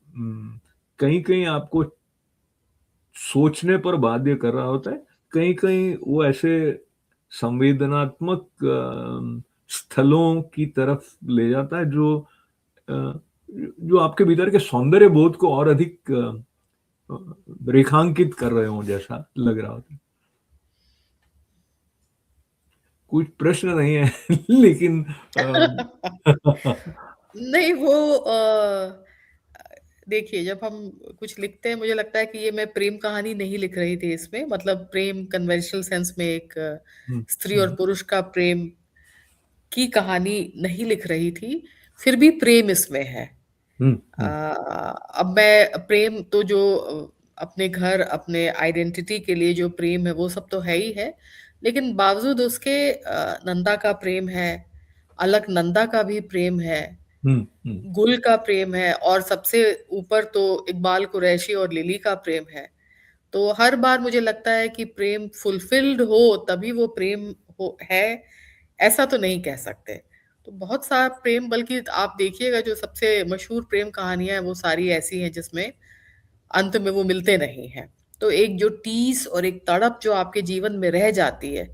A: कहीं-कहीं आपको सोचने पर बाध्य कर रहा होता है। कहीं-कहीं वो ऐसे संवेदनात्मक स्थलों की तरफ ले जाता है जो जो आपके भीतर के सौंदर्य बोध को और अधिक रेखांकित कर रहे हों जैसा लग रहा होता है। कुछ प्रश्न नहीं है लेकिन
B: नहीं वो देखिए जब हम कुछ लिखते हैं मुझे लगता है कि ये मैं प्रेम कहानी नहीं लिख रही थी इसमें मतलब प्रेम कन्वेंशनल सेंस में एक
A: हुँ,
B: स्त्री और
A: हुँ,
B: पुरुष का प्रेम की कहानी नहीं लिख रही थी, फिर भी प्रेम इसमें है।
A: हुँ,
B: अ,
A: हुँ,
B: अब मैं प्रेम तो जो अपने घर, अपने आइडेंटिटी के लिए जो प्रेम है वो सब तो है ही है, लेकिन बावजूद उसके नंदा का प्रेम है, अलकनंदा का भी प्रेम है,
A: हुँ, हुँ,
B: गुल का प्रेम है और सबसे ऊपर तो इकबाल कुरैशी और लिली का प्रेम है। तो हर बार मुझे लगता है कि प्रेम फुलफिल्ड हो तभी वो प्रेम हो है, ऐसा तो नहीं कह सकते। तो बहुत सारा प्रेम बल्कि आप देखिएगा जो सबसे मशहूर प्रेम कहानियाँ हैं वो सारी ऐसी हैं जिसमें अंत में वो मिलते नहीं हैं। तो एक जो टीस और एक तड़प जो आपके जीवन में रह जाती है,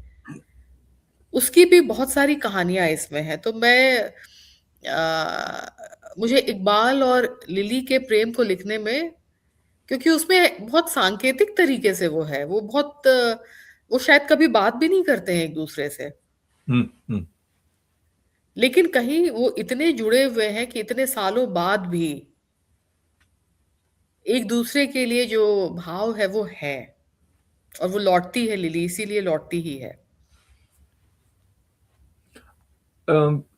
B: उसकी भी बहुत सारी कहानियाँ इसमें हैं। तो मुझे इकबाल और लिली के प्रेम को लिखने में क्योंकि उसमें बहुत सांकेतिक तरीके से वो है, वो बहुत वो शायद कभी बात भी नहीं करते हैं एक-दूसरे से।
A: हुँ, हुँ।
B: लेकिन कहीं वो इतने जुड़े हुए हैं कि इतने सालों बाद भी एक-दूसरे के लिए जो भाव है वो है और वो लौटती है लिली इसीलिए लौटती ही है।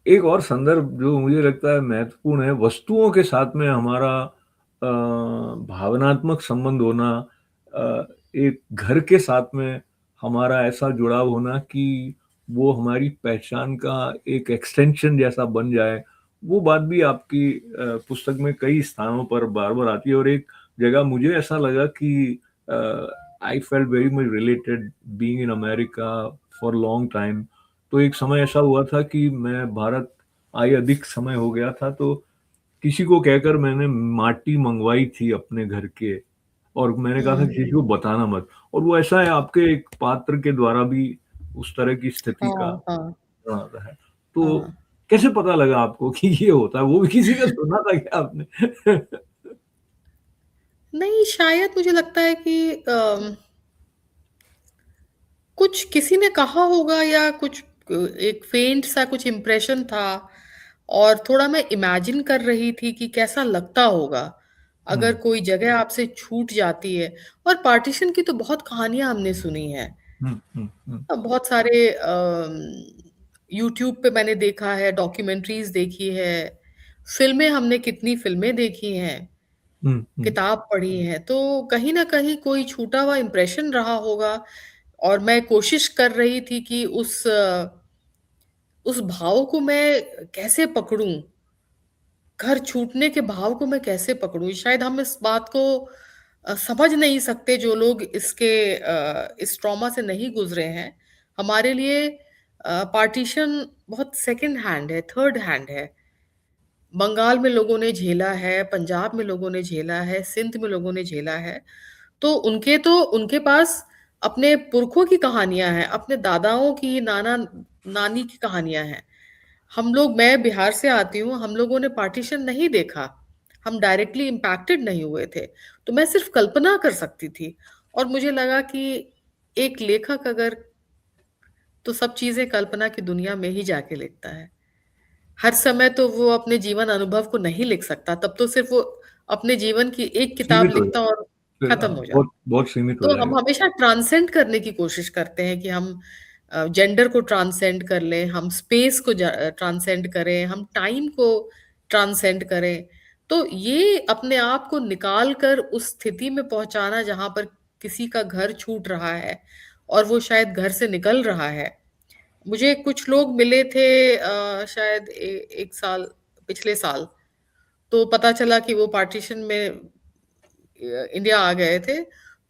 A: एक और संदर्भ जो मुझे लगता है महत्वपूर्ण है, वस्तुओं के साथ में हमारा भावनात्मक संबंध होना, एक घर के साथ में हमारा ऐसा जुड़ाव होना कि वो हमारी पहचान का एक एक्सटेंशन जैसा बन जाए, वो बात भी आपकी पुस्तक में कई स्थानों पर बार-बार आती है, और एक जगह मुझे ऐसा लगा कि I felt very much related being in America for long time. तो एक समय ऐसा हुआ था कि मैं भारत आए अधिक समय हो गया था, तो किसी को कहकर मैंने माटी मँगवाई थी अपने घर के, और मैंने कहा था किसी
B: हुँ।
A: को बताना मत। और वो ऐसा है आपके एक पात्र के द्वारा भी उस तरह की स्थिति का
B: हाँ, हाँ,
A: वर्णन आता है। तो
B: हाँ।
A: कैसे पता लगा आपको कि ये होता है? वो भी किसी से सुना था क्या आपने?
B: नहीं शायद मुझे लगता है कि कुछ किसी ने कहा होगा या कुछ एक फेंट सा कुछ इम्प्रेशन था और थोड़ा मैं इमेजिन कर रही थी कि कैसा लगता होगा
A: हुँ,
B: अगर कोई जगह आपसे छूट जाती है और पार्टीशन की तो बहुत कहानियां हमने सुनी हैं
A: हुँ, हुँ, हुँ,
B: बहुत सारे यूट्यूब पे मैंने देखा है डॉक्यूमेंट्रीज देखी है फिल्में हमने कितनी फिल्में देखी हैं
A: हुँ, हुँ,
B: किताब पढ़ी है तो कहीं न कहीं कोई छूटा हुआ इम्प्रेशन रहा होगा और मैं कोशिश कर रही थी कि उस भाव को मैं कैसे पकड़ूँ? घर छूटने के भाव को मैं कैसे पकड़ूँ? शायद हम इस बात को समझ नहीं सकते जो लोग इस ट्रॉमा से नहीं गुज़रे हैं। हमारे लिए पार्टीशन बहुत सेकंड हैंड है, थर्ड हैंड है। बंगाल में लोगों ने झेला है, पंजाब में लोगों ने झेला है, सिंध में लोगों ने झेला है। तो उनके पास अपने पुरखों की कहानियाँ हैं, अपने दादाओं की, नानी की कहानियाँ हैं। हम लोग मैं बिहार से आती हूँ, हम लोगों ने पार्टीशन नहीं देखा। हम डायरेक्टली इम्पैक्टेड नहीं हुए थे। तो मैं सिर्फ़ कल्पना कर सकती थी और मुझे लगा कि एक लेखक अगर तो सब चीज़ें कल्पना की दुनिया में ही जाके लिखता है। हर समय तो वो अपने जीवन अनुभव को नहीं लिख सकता, तब तो सिर्फ़ वो अपने जीवन की एक किताब
A: सीमित हो
B: लिखता
A: जाएगा,
B: और
A: फिर
B: खत्म हो जाता।
A: बहुत बहुत सीमित हो
B: तो हम
A: जाएगा।
B: हमेशा ट्रांसेंड करने की कोशिश करते हैं कि हम जेंडर को ट्रांसेंड कर लें, हम स्पेस को ट्रांसेंड करें, हम टाइम को ट्रांसेंड करें। तो ये अपने आप को निकाल कर उस स्थिति में पहुंचाना जहां पर किसी का घर छूट रहा है और वो शायद घर से निकल रहा है। मुझे कुछ लोग मिले थे शायद एक साल, पिछले साल। तो पता चला कि वो पार्टीशन में इंडिया आ गए थे।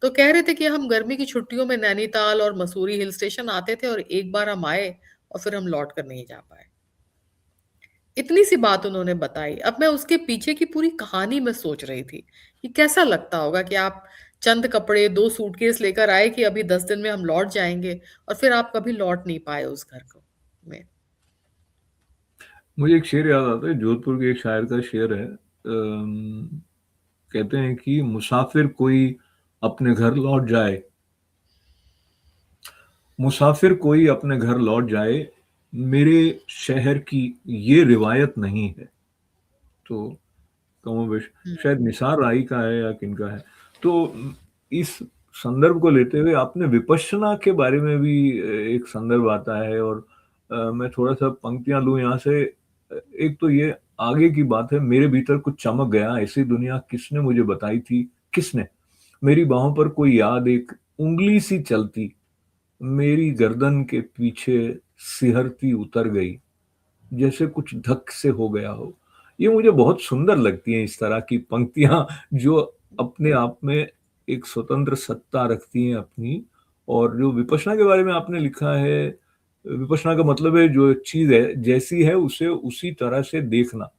B: तो कह रहे थे कि हम गर्मी की छुट्टियों में नैनीताल और मसूरी हिल स्टेशन आते थे और एक बार हम आए और फिर हम लौट कर नहीं जा पाए। इतनी सी बात उन्होंने बताई। अब मैं उसके पीछे की पूरी कहानी में सोच रही थी कि कैसा लगता होगा कि आप चंद कपड़े, 2 सूटकेस लेकर आए कि अभी 10 दिन में हम लौट जाएँगे और फिर आप कभी लौट नहीं पाए उस घर को में।
A: मुझे एक शेर याद आता है, जोधपुर के एक शायर का शेर है। कहते हैं कि मुसाफिर कोई अपने घर लौट जाए, मुसाफिर कोई अपने घर लौट जाए, मेरे शहर की ये रिवायत नहीं है। तो कमोबेश
B: हुँ,
A: शायद निसार राही का है या किनका है। तो इस संदर्भ को लेते हुए आपने विपश्यना के बारे में भी एक संदर्भ आता है, और मैं थोड़ा-सा पंक्तियाँ लूँ यहाँ से। एक तो ये आगे की बात है, मेरे भीतर कुछ चमक गया, ऐसी दुनिया किसने मुझे बताई थी, किसने? मेरी बाहों पर कोई याद एक उँगली सी चलती, मेरी गर्दन के पीछे सिहरती उतर गई। जैसे कुछ धक से हो गया हो। ये मुझे बहुत सुंदर लगती हैं, इस तरह की पंक्तियाँ जो अपने आप में एक स्वतंत्र सत्ता रखती हैं अपनी। और जो विपश्यना के बारे में आपने लिखा है, विपश्यना का मतलब है जो चीज़ है, जैसी है उसे उसी तरह से देखना।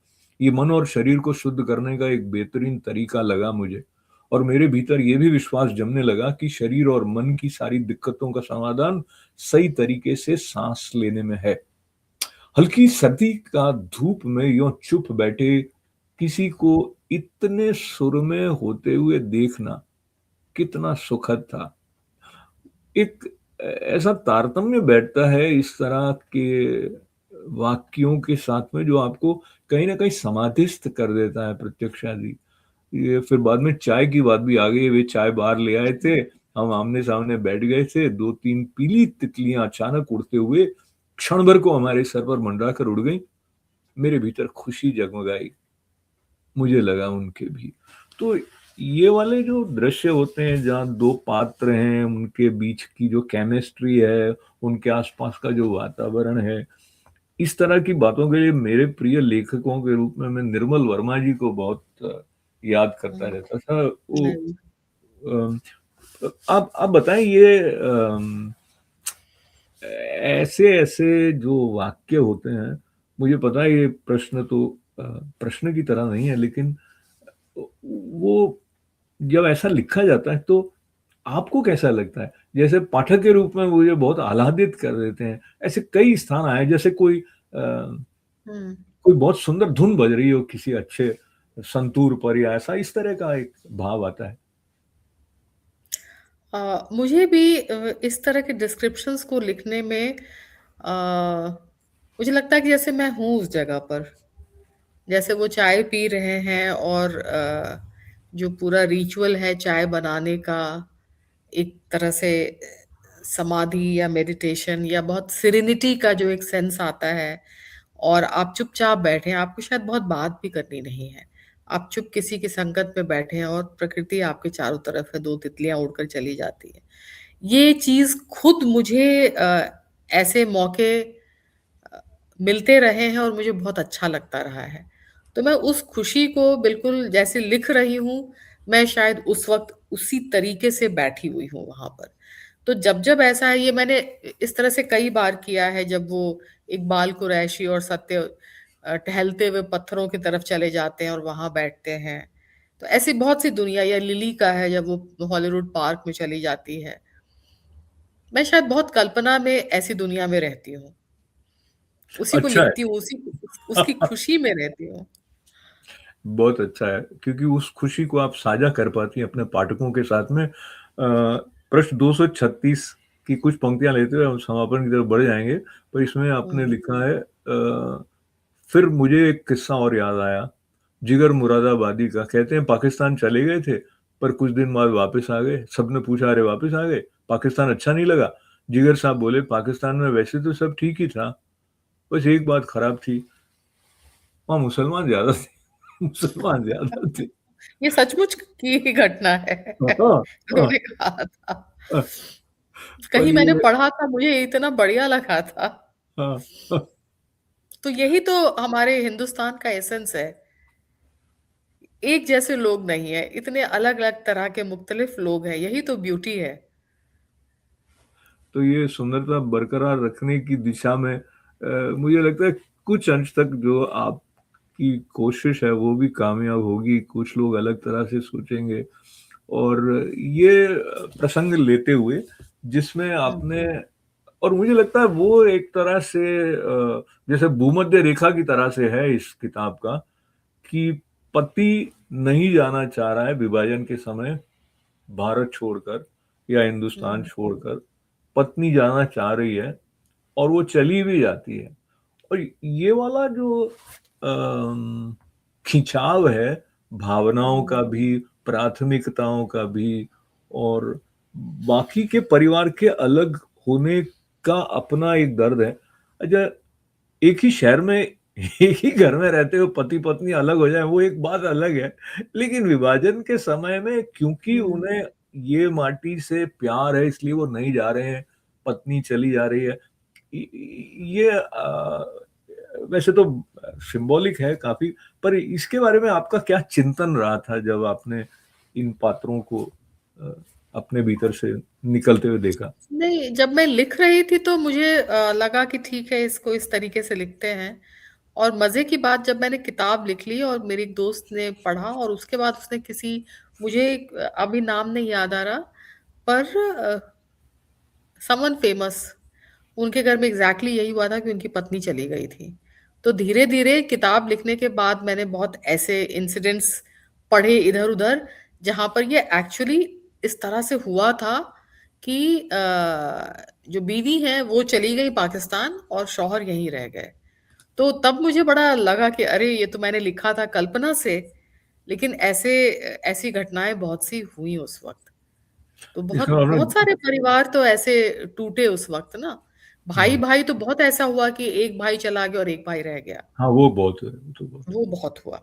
A: ये मन और शरीर को शुद्ध करने का एक बेहतरीन तरीका लगा मुझे, और मेरे भीतर ये भी विश्वास जमने लगा कि शरीर और मन की सारी दिक्कतों का समाधान सही तरीके से साँस लेने में है। हल्की सर्दी का धूप में यूं चुप बैठे किसी को इतने सुरमे होते हुए देखना कितना सुखद था। एक ऐसा तारतम्य बैठता है इस तरह के वाक्यों के साथ में, जो आपको कहीं न कहीं समाधिस्थ कर देता है प्रत्यक्षा जी। ये फिर बाद में चाय की बात भी आ गई, वे चाय बाहर ले आए थे, हम आमने-सामने बैठ गए थे, 2-3 पीली तितलियाँ अचानक उड़ते हुए क्षण भर को हमारे सर पर मंडरा कर उड़ गईं। मेरे भीतर खुशी जगमगाई, मुझे लगा उनके भी। तो ये वाले जो दृश्य होते हैं जहाँ 2 पात्र हैं, उनके बीच की जो केमिस्ट्री है, उनके आस-पास का जो वातावरण है, इस तरह की बातों के लिए मेरे प्रिय लेखकों के रूप में मैं निर्मल वर्मा जी को बहुत याद करता
B: हुँ,
A: रहता था। वो
B: नहीं।
A: अम, आप बताएँ ये ऐसे-ऐसे जो वाक्य होते हैं, मुझे पता है ये प्रश्न तो प्रश्न की तरह नहीं है, लेकिन वो जब ऐसा लिखा जाता है तो आपको कैसा लगता है? जैसे पाठक के रूप में मुझे बहुत आह्लादित कर देते हैं। ऐसे कई स्थान आए, जैसे
B: हुँ।
A: कोई बहुत सुंदर धुन बज रही हो किसी अच्छे संतूर पर, या ऐसा इस तरह का एक भाव आता है।
B: मुझे भी इस तरह के डिस्क्रिप्शंस को लिखने में मुझे लगता है कि जैसे मैं हूँ उस जगह पर। जैसे वो चाय पी रहे हैं और जो पूरा रिचुअल है चाय बनाने का, एक तरह से समाधि या मेडिटेशन या बहुत सेरेनिटी का जो एक सेंस आता है और आप चुपचाप बैठे हैं, आपको शायद बहुत बात भी करनी नहीं है। आप चुप किसी की संगत में बैठे हैं और प्रकृति आपके चारों तरफ है, 2 तितलियाँ उड़कर चली जाती हैं। ये चीज़ खुद मुझे ऐसे मौके अ, मिलते रहे हैं और मुझे बहुत अच्छा लगता रहा है। तो मैं उस खुशी को बिल्कुल जैसे लिख रही हूँ, मैं शायद उस वक़्त उसी तरीके से बैठी हुई हूँ वहाँ पर। तो जब-जब ऐसा है, ये मैंने इस तरह से कई बार किया है जब वो इकबाल कुरैशी और सत्य टहलते हुए पत्थरों की तरफ चले जाते हैं और वहाँ बैठते हैं। तो ऐसी बहुत सी दुनिया, या लिली का है जब वो हॉलीवुड पार्क में चली जाती है। मैं शायद बहुत कल्पना में ऐसी दुनिया में रहती हूँ। उसी को
A: अच्छा है।
B: लिखती हूँ, उसी उसकी खुशी में रहती हूँ।
A: बहुत अच्छा है, क्योंकि उस खुशी को आप साझा कर पाती हैं अपने पाठकों के साथ में। पृष्ठ 236 की कुछ पंक्तियाँ लेते हुए हम समापन की तरफ बढ़ जाएँगे, पर इसमें आपने
B: हुँ,
A: लिखा है फिर मुझे एक किस्सा और याद आया, जिगर मुरादाबादी का। कहते हैं पाकिस्तान चले गए थे, पर कुछ दिन बाद वापस आ गए। सबने पूछा, अरे वापस आ गए, पाकिस्तान अच्छा नहीं लगा? जिगर साहब बोले, पाकिस्तान में वैसे तो सब ठीक ही था, बस एक बात खराब थी, वहाँ मुसलमान ज्यादा थे। मुसलमान ज्यादा थे।
B: ये सचमुच की ही घटना है।
A: हाँ, हाँ,
B: उन्होंने कहा था।
A: हाँ, और
B: कहीं मैंने
A: ये,
B: पढ़ा था, मुझे इतना बढ़िया लगा था।
A: हाँ, हाँ,
B: तो यही तो हमारे हिंदुस्तान का एसेंस है। एक जैसे लोग नहीं है, इतने अलग अलग तरह के मुख्तलिफ लोग हैं, यही तो ब्यूटी है।
A: तो ये सुंदरता बरकरार रखने की दिशा में मुझे लगता है कुछ अंश तक जो आपकी कोशिश है वो भी कामयाब होगी। कुछ लोग अलग तरह से सोचेंगे, और ये प्रसंग लेते हुए जिसमें आपने,
B: हम्म।
A: और मुझे लगता है वो एक तरह से जैसे भूमध्य रेखा की तरह से है इस किताब का, कि पति नहीं जाना चाह रहा है विभाजन के समय भारत छोड़कर या हिंदुस्तान
B: हम्म।
A: छोड़कर, पत्नी जाना चाह रही है और वो चली भी जाती है। और ये वाला जो खिंचाव है, भावनाओं का
B: हम्म।
A: भी, प्राथमिकताओं का भी, और बाकी के परिवार के अलग होने का अपना एक दर्द है। अच्छा, एक ही शहर में एक ही घर में रहते हुए पति पत्नी अलग हो जाए वो एक बात अलग है, लेकिन विभाजन के समय में क्योंकि
B: हम्म।
A: उन्हें ये माटी से प्यार है इसलिए वो नहीं जा रहे हैं, पत्नी चली जा रही है। ये वैसे तो सिंबॉलिक है काफी, पर इसके बारे में आपका क्या चिंतन रहा था जब आपने इन पात्रों को अ, अपने भीतर से निकलते हुए देखा?
B: नहीं, जब मैं लिख रही थी तो मुझे लगा कि ठीक है, इसको इस तरीके से लिखते हैं। और मजे की बात, जब मैंने किताब लिख ली और मेरी एक दोस्त ने पढ़ा, और उसके बाद उसने किसी, मुझे अभी नाम नहीं याद आ रहा, पर समवन फेमस, उनके घर में एग्जैक्टली यही हुआ था कि उनकी पत्नी चली गई थी। तो धीरे धीरे किताब लिखने के बाद मैंने बहुत ऐसे इंसिडेंट्स पढ़े इधर उधर, जहां पर ये एक्चुअली इस तरह से हुआ था कि जो बीवी है वो चली गई पाकिस्तान और शौहर यहीं रह गए। तो तब मुझे बड़ा लगा कि अरे, ये तो मैंने लिखा था कल्पना से, लेकिन ऐसे ऐसी घटनाएं बहुत सी हुई उस वक्त। तो बहुत
A: इसमें आपने,
B: बहुत सारे परिवार तो ऐसे टूटे उस वक्त ना। भाई
A: हम्म,
B: भाई तो बहुत ऐसा हुआ कि एक भाई चला गया और एक भाई रह गया।
A: हाँ वो बहुत है, वो तो बहुत है।
B: वो बहुत हुआ।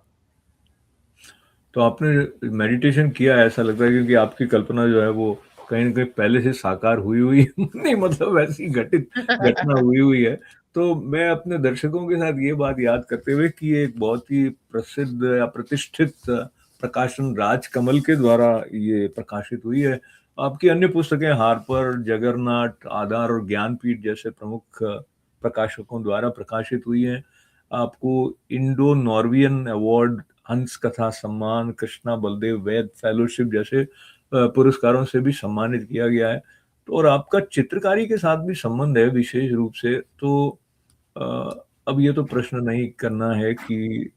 A: तो आपने मेडिटेशन किया है ऐसा लगता है, क्योंकि आपकी कल्पना जो है वो कहीं ना कहीं पहले से साकार हुई हुई नहीं, मतलब वैसी घटित घटना हुई हुई है। तो मैं अपने दर्शकों के साथ ये बात याद करते हुए कि एक बहुत ही प्रसिद्ध या प्रतिष्ठित प्रकाशन राजकमल के द्वारा ये प्रकाशित हुई है। आपकी अन्य पुस्तकें हार्पर, जगरनाट, आधार और ज्ञानपीठ जैसे प्रमुख प्रकाशकों द्वारा प्रकाशित हुई हैं। आपको इंडो नॉर्वियन अवार्ड, हंस कथा सम्मान, कृष्णा बलदेव वैद फेलोशिप जैसे पुरस्कारों से भी सम्मानित किया गया है। तो और आपका चित्रकारी के साथ भी संबंध है विशेष रूप से। तो अब ये तो प्रश्न नहीं करना है कि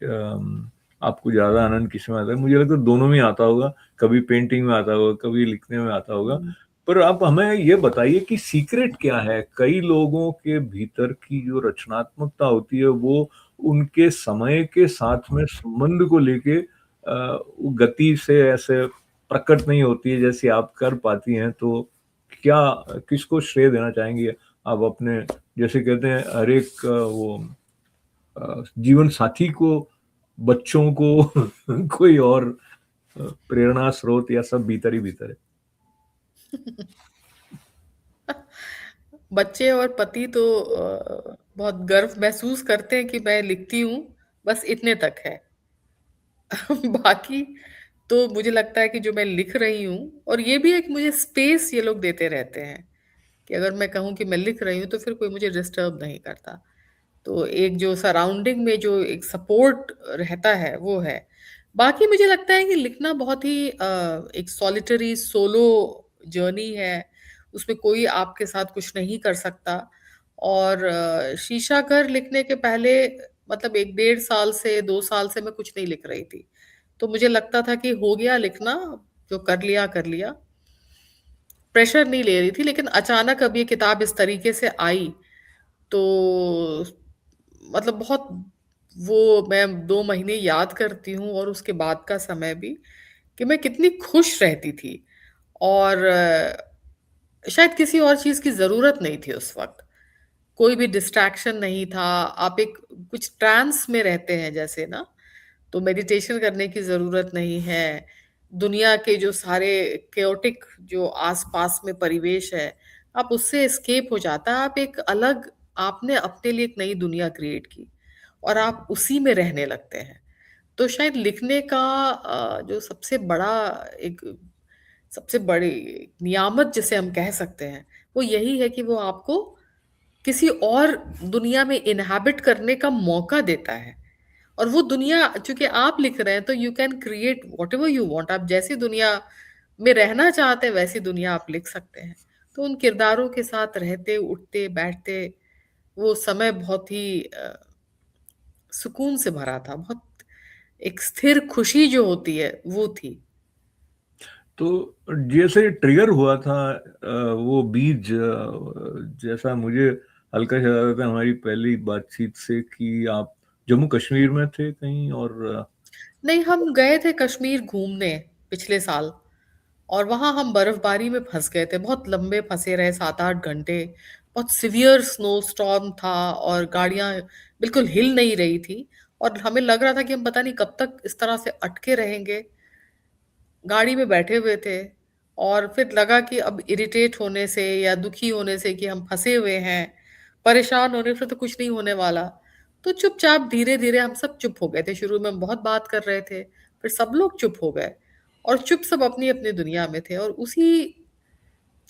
A: आपको ज्यादा आनंद किस में आता है, मुझे लगता है दोनों में आता होगा। कभी पेंटिंग में आता होगा, कभी लिखने में आता होगा।
B: हम्म।
A: पर आप हमें ये बताइए कि सीक्रेट क्या है? कई लोगों के भीतर की जो रचनात्मकता होती है वो उनके समय के साथ में संबंध को लेके वो गति से ऐसे प्रकट नहीं होती है जैसे आप कर पाती हैं। तो क्या, किसको श्रेय देना चाहेंगे आप अपने, जैसे कहते हैं हर एक वो जीवन साथी को, बच्चों को कोई और प्रेरणा स्रोत, या सब भीतर ही भीतर है?
B: बच्चे और पति तो बहुत गर्व महसूस करते हैं कि मैं लिखती हूँ, बस इतने तक है। बाकी तो मुझे लगता है कि जो मैं लिख रही हूँ, और ये भी एक मुझे स्पेस ये लोग देते रहते हैं कि अगर मैं कहूँ कि मैं लिख रही हूँ तो फिर कोई मुझे डिस्टर्ब नहीं करता। तो एक जो सराउंडिंग में जो एक सपोर्ट रहता है वो है। बाकी मुझे लगता है कि लिखना बहुत ही एक सॉलिटरी सोलो जर्नी है। उसमें कोई आपके साथ कुछ नहीं कर सकता। और शीशा घर लिखने के पहले, मतलब 1 डेढ़ साल से 2 साल से मैं कुछ नहीं लिख रही थी। तो मुझे लगता था कि हो गया लिखना, जो कर लिया कर लिया, प्रेशर नहीं ले रही थी। लेकिन अचानक अब ये किताब इस तरीके से आई, तो मतलब बहुत वो मैं 2 महीने याद करती हूँ और उसके बाद का समय भी, कि मैं कितनी खुश रहती थी। और शायद किसी और चीज़ की ज़रूरत नहीं थी उस वक़्त। कोई भी डिस्ट्रैक्शन नहीं था। आप एक कुछ ट्रांस में रहते हैं जैसे ना, तो मेडिटेशन करने की ज़रूरत नहीं है। दुनिया के जो सारे केओटिक जो आस-पास में परिवेश है, आप उससे एस्केप हो जाता है। आप एक अलग, आपने अपने लिए एक नई दुनिया क्रिएट की और आप उसी में रहने लगते हैं। तो शायद लिखने का जो एक सबसे बड़ी नियामत जिसे हम कह सकते हैं, वो यही है कि वो आपको किसी और दुनिया में इनहैबिट करने का मौका देता है। और वो दुनिया चूंकि आप लिख रहे हैं, तो you can create what ever you want. आप जैसी दुनिया में रहना चाहते हैं वैसी दुनिया आप लिख सकते हैं। तो उन किरदारों के साथ रहते उठते बैठते वो समय बहुत ही सुकून से भरा था। बहुत एक स्थिर खुशी जो होती है वो थी।
A: तो जैसे ट्रिगर हुआ था वो बीज, जैसा मुझे हल्का सा याद आता है हमारी पहली बातचीत से कि आप जम्मू कश्मीर में थे कहीं, और
B: नहीं, हम गए थे कश्मीर घूमने पिछले साल, और वहां हम बर्फबारी में फंस गए थे। बहुत लंबे फंसे रहे, 7-8 घंटे। बहुत सिवियर स्नो स्टॉर्म था और गाड़ियां बिल्कुल हिल नहीं रही थी। और हमें लग रहा था कि हम पता नहीं कब तक इस तरह से अटके रहेंगे। गाड़ी में बैठे हुए थे और फिर लगा कि अब इरिटेट होने से या दुखी होने से कि हम फंसे हुए हैं, परेशान होने से तो कुछ नहीं होने वाला। तो चुपचाप धीरे धीरे हम सब चुप हो गए थे। शुरू में हम बहुत बात कर रहे थे, फिर सब लोग चुप हो गए और चुप सब अपनी अपनी दुनिया में थे। और उसी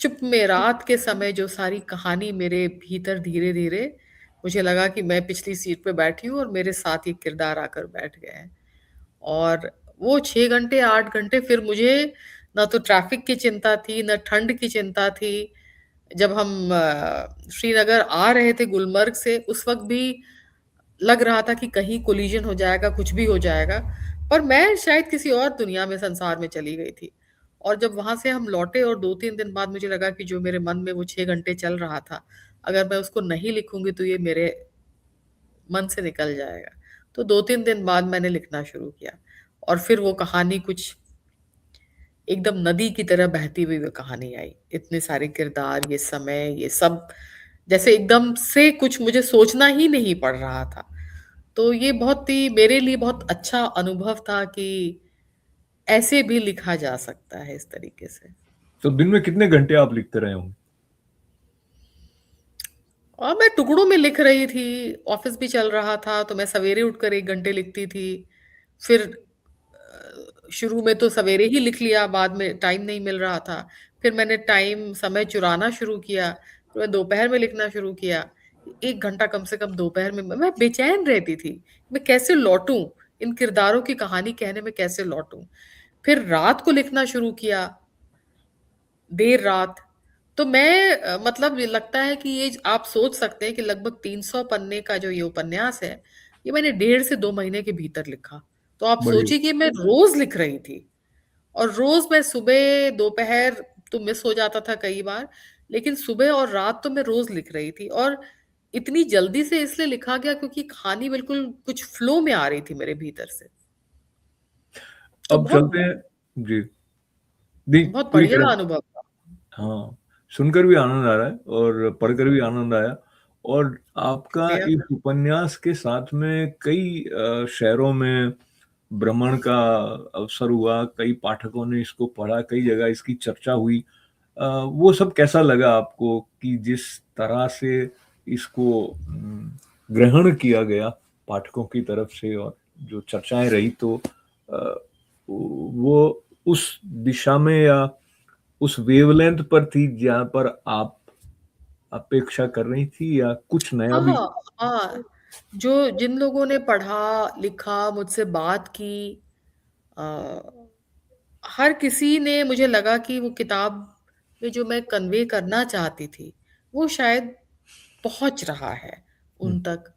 B: चुप में रात के समय जो सारी कहानी मेरे भीतर धीरे धीरे, मुझे लगा कि मैं पिछली सीट पे बैठी हूँ और मेरे साथ ये किरदार आकर बैठ गए हैं। और वो 6 घंटे 8 घंटे फिर मुझे ना तो ट्रैफिक की चिंता थी, ना ठंड की चिंता थी। जब हम श्रीनगर आ रहे थे गुलमर्ग से, उस वक्त भी लग रहा था कि कहीं कोलिजन हो जाएगा, कुछ भी हो जाएगा। पर मैं शायद किसी और दुनिया में, संसार में चली गई थी। और जब वहां से हम लौटे और 2-3 दिन बाद मुझे लगा कि जो मेरे मन में वो 6 घंटे चल रहा था, अगर मैं उसको नहीं लिखूंगी तो ये मेरे मन से निकल जाएगा। तो 2-3 दिन बाद मैंने लिखना शुरू किया और फिर वो कहानी कुछ एकदम नदी की तरह बहती हुई वो कहानी आई। इतने सारे किरदार, ये समय, ये सब जैसे एकदम से कुछ मुझे सोचना ही नहीं पड़ रहा था। तो ये बहुत ही मेरे लिए बहुत अच्छा अनुभव था कि ऐसे भी लिखा जा सकता है इस तरीके से।
A: तो दिन में कितने घंटे आप लिखते रहे होंगे?
B: और मैं टुकड़ों में लिख रही थी, ऑफिस भी चल रहा था, तो मैं सवेरे उठकर 1 घंटे लिखती थी। फिर शुरू में तो सवेरे ही लिख लिया, बाद में टाइम नहीं मिल रहा था। फिर मैंने टाइम समय चुराना शुरू किया, तो मैं दोपहर में लिखना शुरू किया। 1 घंटा कम से कम दोपहर में मैं बेचैन रहती थी, मैं कैसे लौटूं, इन किरदारों की कहानी कहने में कैसे लौटूं। फिर रात को लिखना शुरू किया, देर रात। तो मैं मतलब ये लगता है कि ये आप सोच सकते हैं कि लगभग 300 पन्ने का जो ये उपन्यास है, ये मैंने 1.5 से 2 महीने के भीतर लिखा। तो आप
A: बढ़िया।
B: सोचिए कि मैं रोज लिख रही थी। और रोज मैं सुबह दोपहर तो मिस हो जाता था कई बार, लेकिन सुबह और रात तो मैं रोज लिख रही थी। और इतनी जल्दी से इसलिए लिखा गया क्योंकि कहानी बिल्कुल कुछ फ्लो में आ रही थी मेरे भीतर से। तो
A: अब
B: बहुत
A: चलते हैं। जी। नहीं,
B: बहुत
A: प्लीज
B: बढ़िया
A: करें।
B: अनुभव था।
A: हाँ, सुनकर भी आनंद आ रहा है और पढ़कर भी आनंद आया। और आपका
B: शुक्रिया।
A: इस उपन्यास के साथ में कई शहरों में भ्रमण का अवसर हुआ, कई पाठकों ने इसको पढ़ा, कई जगह इसकी चर्चा हुई। वो सब कैसा लगा आपको कि जिस तरह से इसको ग्रहण किया गया पाठकों की तरफ से, और जो चर्चाएं रही, तो अ, वो उस दिशा में या उस वेवलेंथ पर थी जहाँ पर आप अपेक्षा कर रही थी, या कुछ नया भी?
B: हाँ, हाँ। जो जिन लोगों ने पढ़ा, लिखा, मुझसे बात की, अ, हर किसी ने, मुझे लगा कि वो किताब में जो मैं कन्वे करना चाहती थी, वो शायद पहुंच रहा है
A: हम्म।
B: उन तक।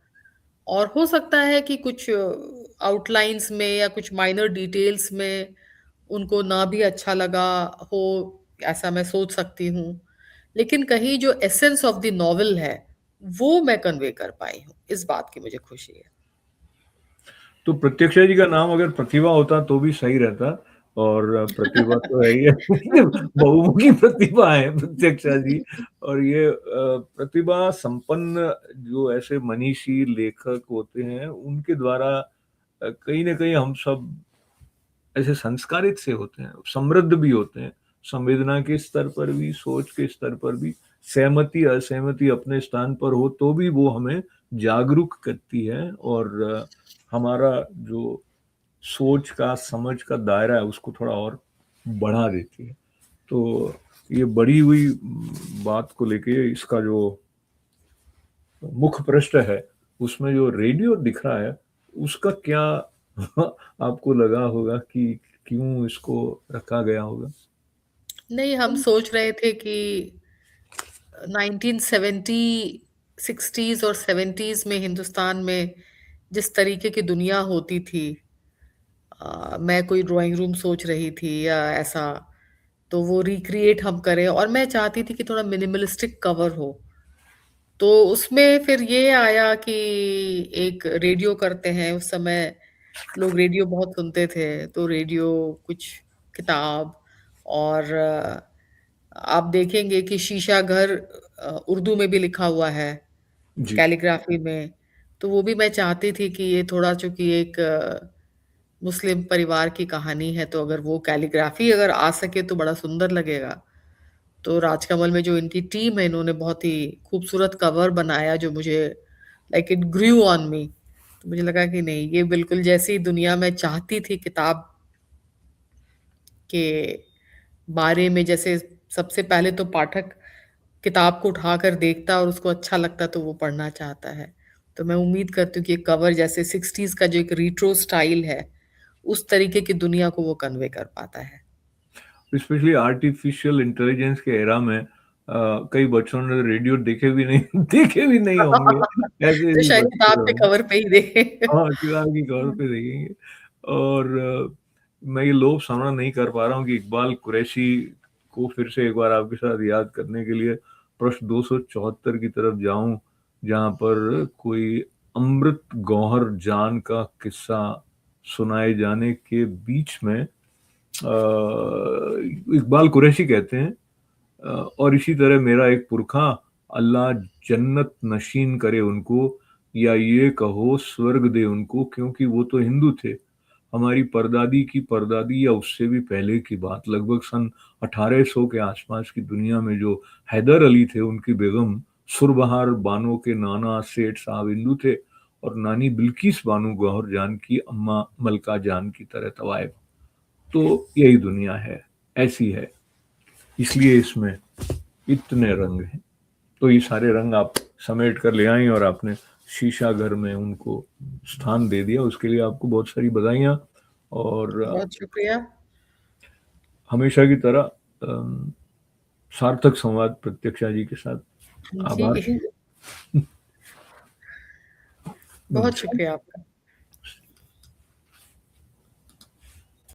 B: और हो सकता है कि कुछ आउटलाइंस में या कुछ माइनर डिटेल्स में उनको ना भी अच्छा लगा हो, ऐसा मैं सोच सकती हूँ। लेकिन कहीं जो एसेंस ऑफ द नॉवेल है, वो मैं कन्वे कर पाई हूँ, इस बात की मुझे खुशी है।
A: तो प्रत्यक्षा जी का नाम अगर प्रतिभा होता तो भी सही रहता, और प्रतिभा तो है ही है। बहुमुखी प्रतिभा है प्रत्यक्षा जी। और ये प्रतिभा संपन्न जो ऐसे मनीषी लेखक होते हैं, उनके द्वारा कहीं न कहीं हम सब ऐसे संस्कारित से होते हैं, समृद्ध भी होते हैं, संवेदना के स्तर पर भी, सोच के स्तर पर भी। सहमति, असहमति अपने स्थान पर हो तो भी वो हमें जागरूक करती है, और हमारा जो सोच का, समझ का दायरा है उसको थोड़ा और बढ़ा देती है। तो ये बढ़ी हुई बात को लेके इसका जो मुख पृष्ठ है, उसमें जो रेडियो दिख रहा है, उसका क्या आपको लगा होगा कि क्यों इसको रखा गया होगा?
B: नहीं, हम सोच रहे थे कि 1970 60s और 70s में हिंदुस्तान में जिस तरीके की दुनिया होती थी, मैं कोई ड्राइंग रूम सोच रही थी या ऐसा, तो वो रिक्रिएट हम करें, और मैं चाहती थी कि थोड़ा मिनिमलिस्टिक कवर हो। तो उसमें फिर ये आया कि एक रेडियो करते हैं। उस समय लोग रेडियो बहुत सुनते थे, तो रेडियो, कुछ किताब, और आप देखेंगे कि शीशा घर उर्दू में भी लिखा हुआ है,
A: जी।
B: कैलीग्राफी में। तो वो भी मैं चाहती थी कि ये थोड़ा, चूंकि एक मुस्लिम परिवार की कहानी है, तो अगर वो कैलीग्राफी अगर आ सके तो बड़ा सुंदर लगेगा। तो राजकमल में जो इनकी टीम है, इन्होंने बहुत ही खूबसूरत कवर बनाया, जो मुझे like it grew on me. तो मुझे लगा कि नहीं, ये बिल्कुल जैसी दुनिया मैं चाहती थी किताब के बारे में। जैसे सबसे पहले तो पाठक किताब को उठाकर देखता और उसको अच्छा लगता तो वो पढ़ना चाहता है। तो मैं उम्मीद करती हूँ कि ये कवर जैसे 60s का जो एक रिट्रो स्टाइल है, उस तरीके की दुनिया को वो कन्वे कर पाता है।
A: स्पेशली आर्टिफिशियल इंटेलिजेंस के एरा में कई बच्चों ने रेडियो देखे भी नहीं देखे भी नहीं होंगे, ऐसे
B: तो
A: भी
B: शायद
A: बच्चे
B: किताब के
A: होंगे।
B: कवर पे ही देखे।
A: हाँ, किताब की कवर पे देखेंगे। और मैं ये लोभ सामना नहीं कर पा रहा हूँ कि इकबाल कुरैशी को फिर से एक बार आपके साथ याद करने के लिए पृष्ठ 274 की तरफ जाऊं, जहां पर कोई अमृत गौहर जान का किस्सा सुनाए जाने के बीच में इकबाल कुरैशी कहते हैं, और इसी तरह मेरा एक पुरखा, अल्लाह जन्नत नशीन करे उनको, या ये कहो स्वर्ग दे उनको, क्योंकि वो तो हिंदू थे। हमारी परदादी की परदादी या उससे भी पहले की बात, लगभग सन 1800 के आसपास की दुनिया में जो हैदर अली थे, उनकी बेगम सुरबहार बानो के नाना सेठ साहब हिंदू थे, और नानी बिल्किस बानो गौहर जान की अम्मा मलका जान की तरह तवायफ। तो यही दुनिया है, ऐसी है, इसलिए इसमें इतने रंग हैं। तो ये सारे रंग आप समेट कर ले आई, और आपने शीशा घर में उनको स्थान दे दिया, उसके लिए आपको बहुत सारी बधाइयाँ। और
B: बहुत शुक्रिया।
A: हमेशा की तरह सार्थक संवाद प्रत्यक्षा जी के साथ।
B: जी,
A: आभार।
B: बहुत
A: नमस्कार।
B: शुक्रिया आपका।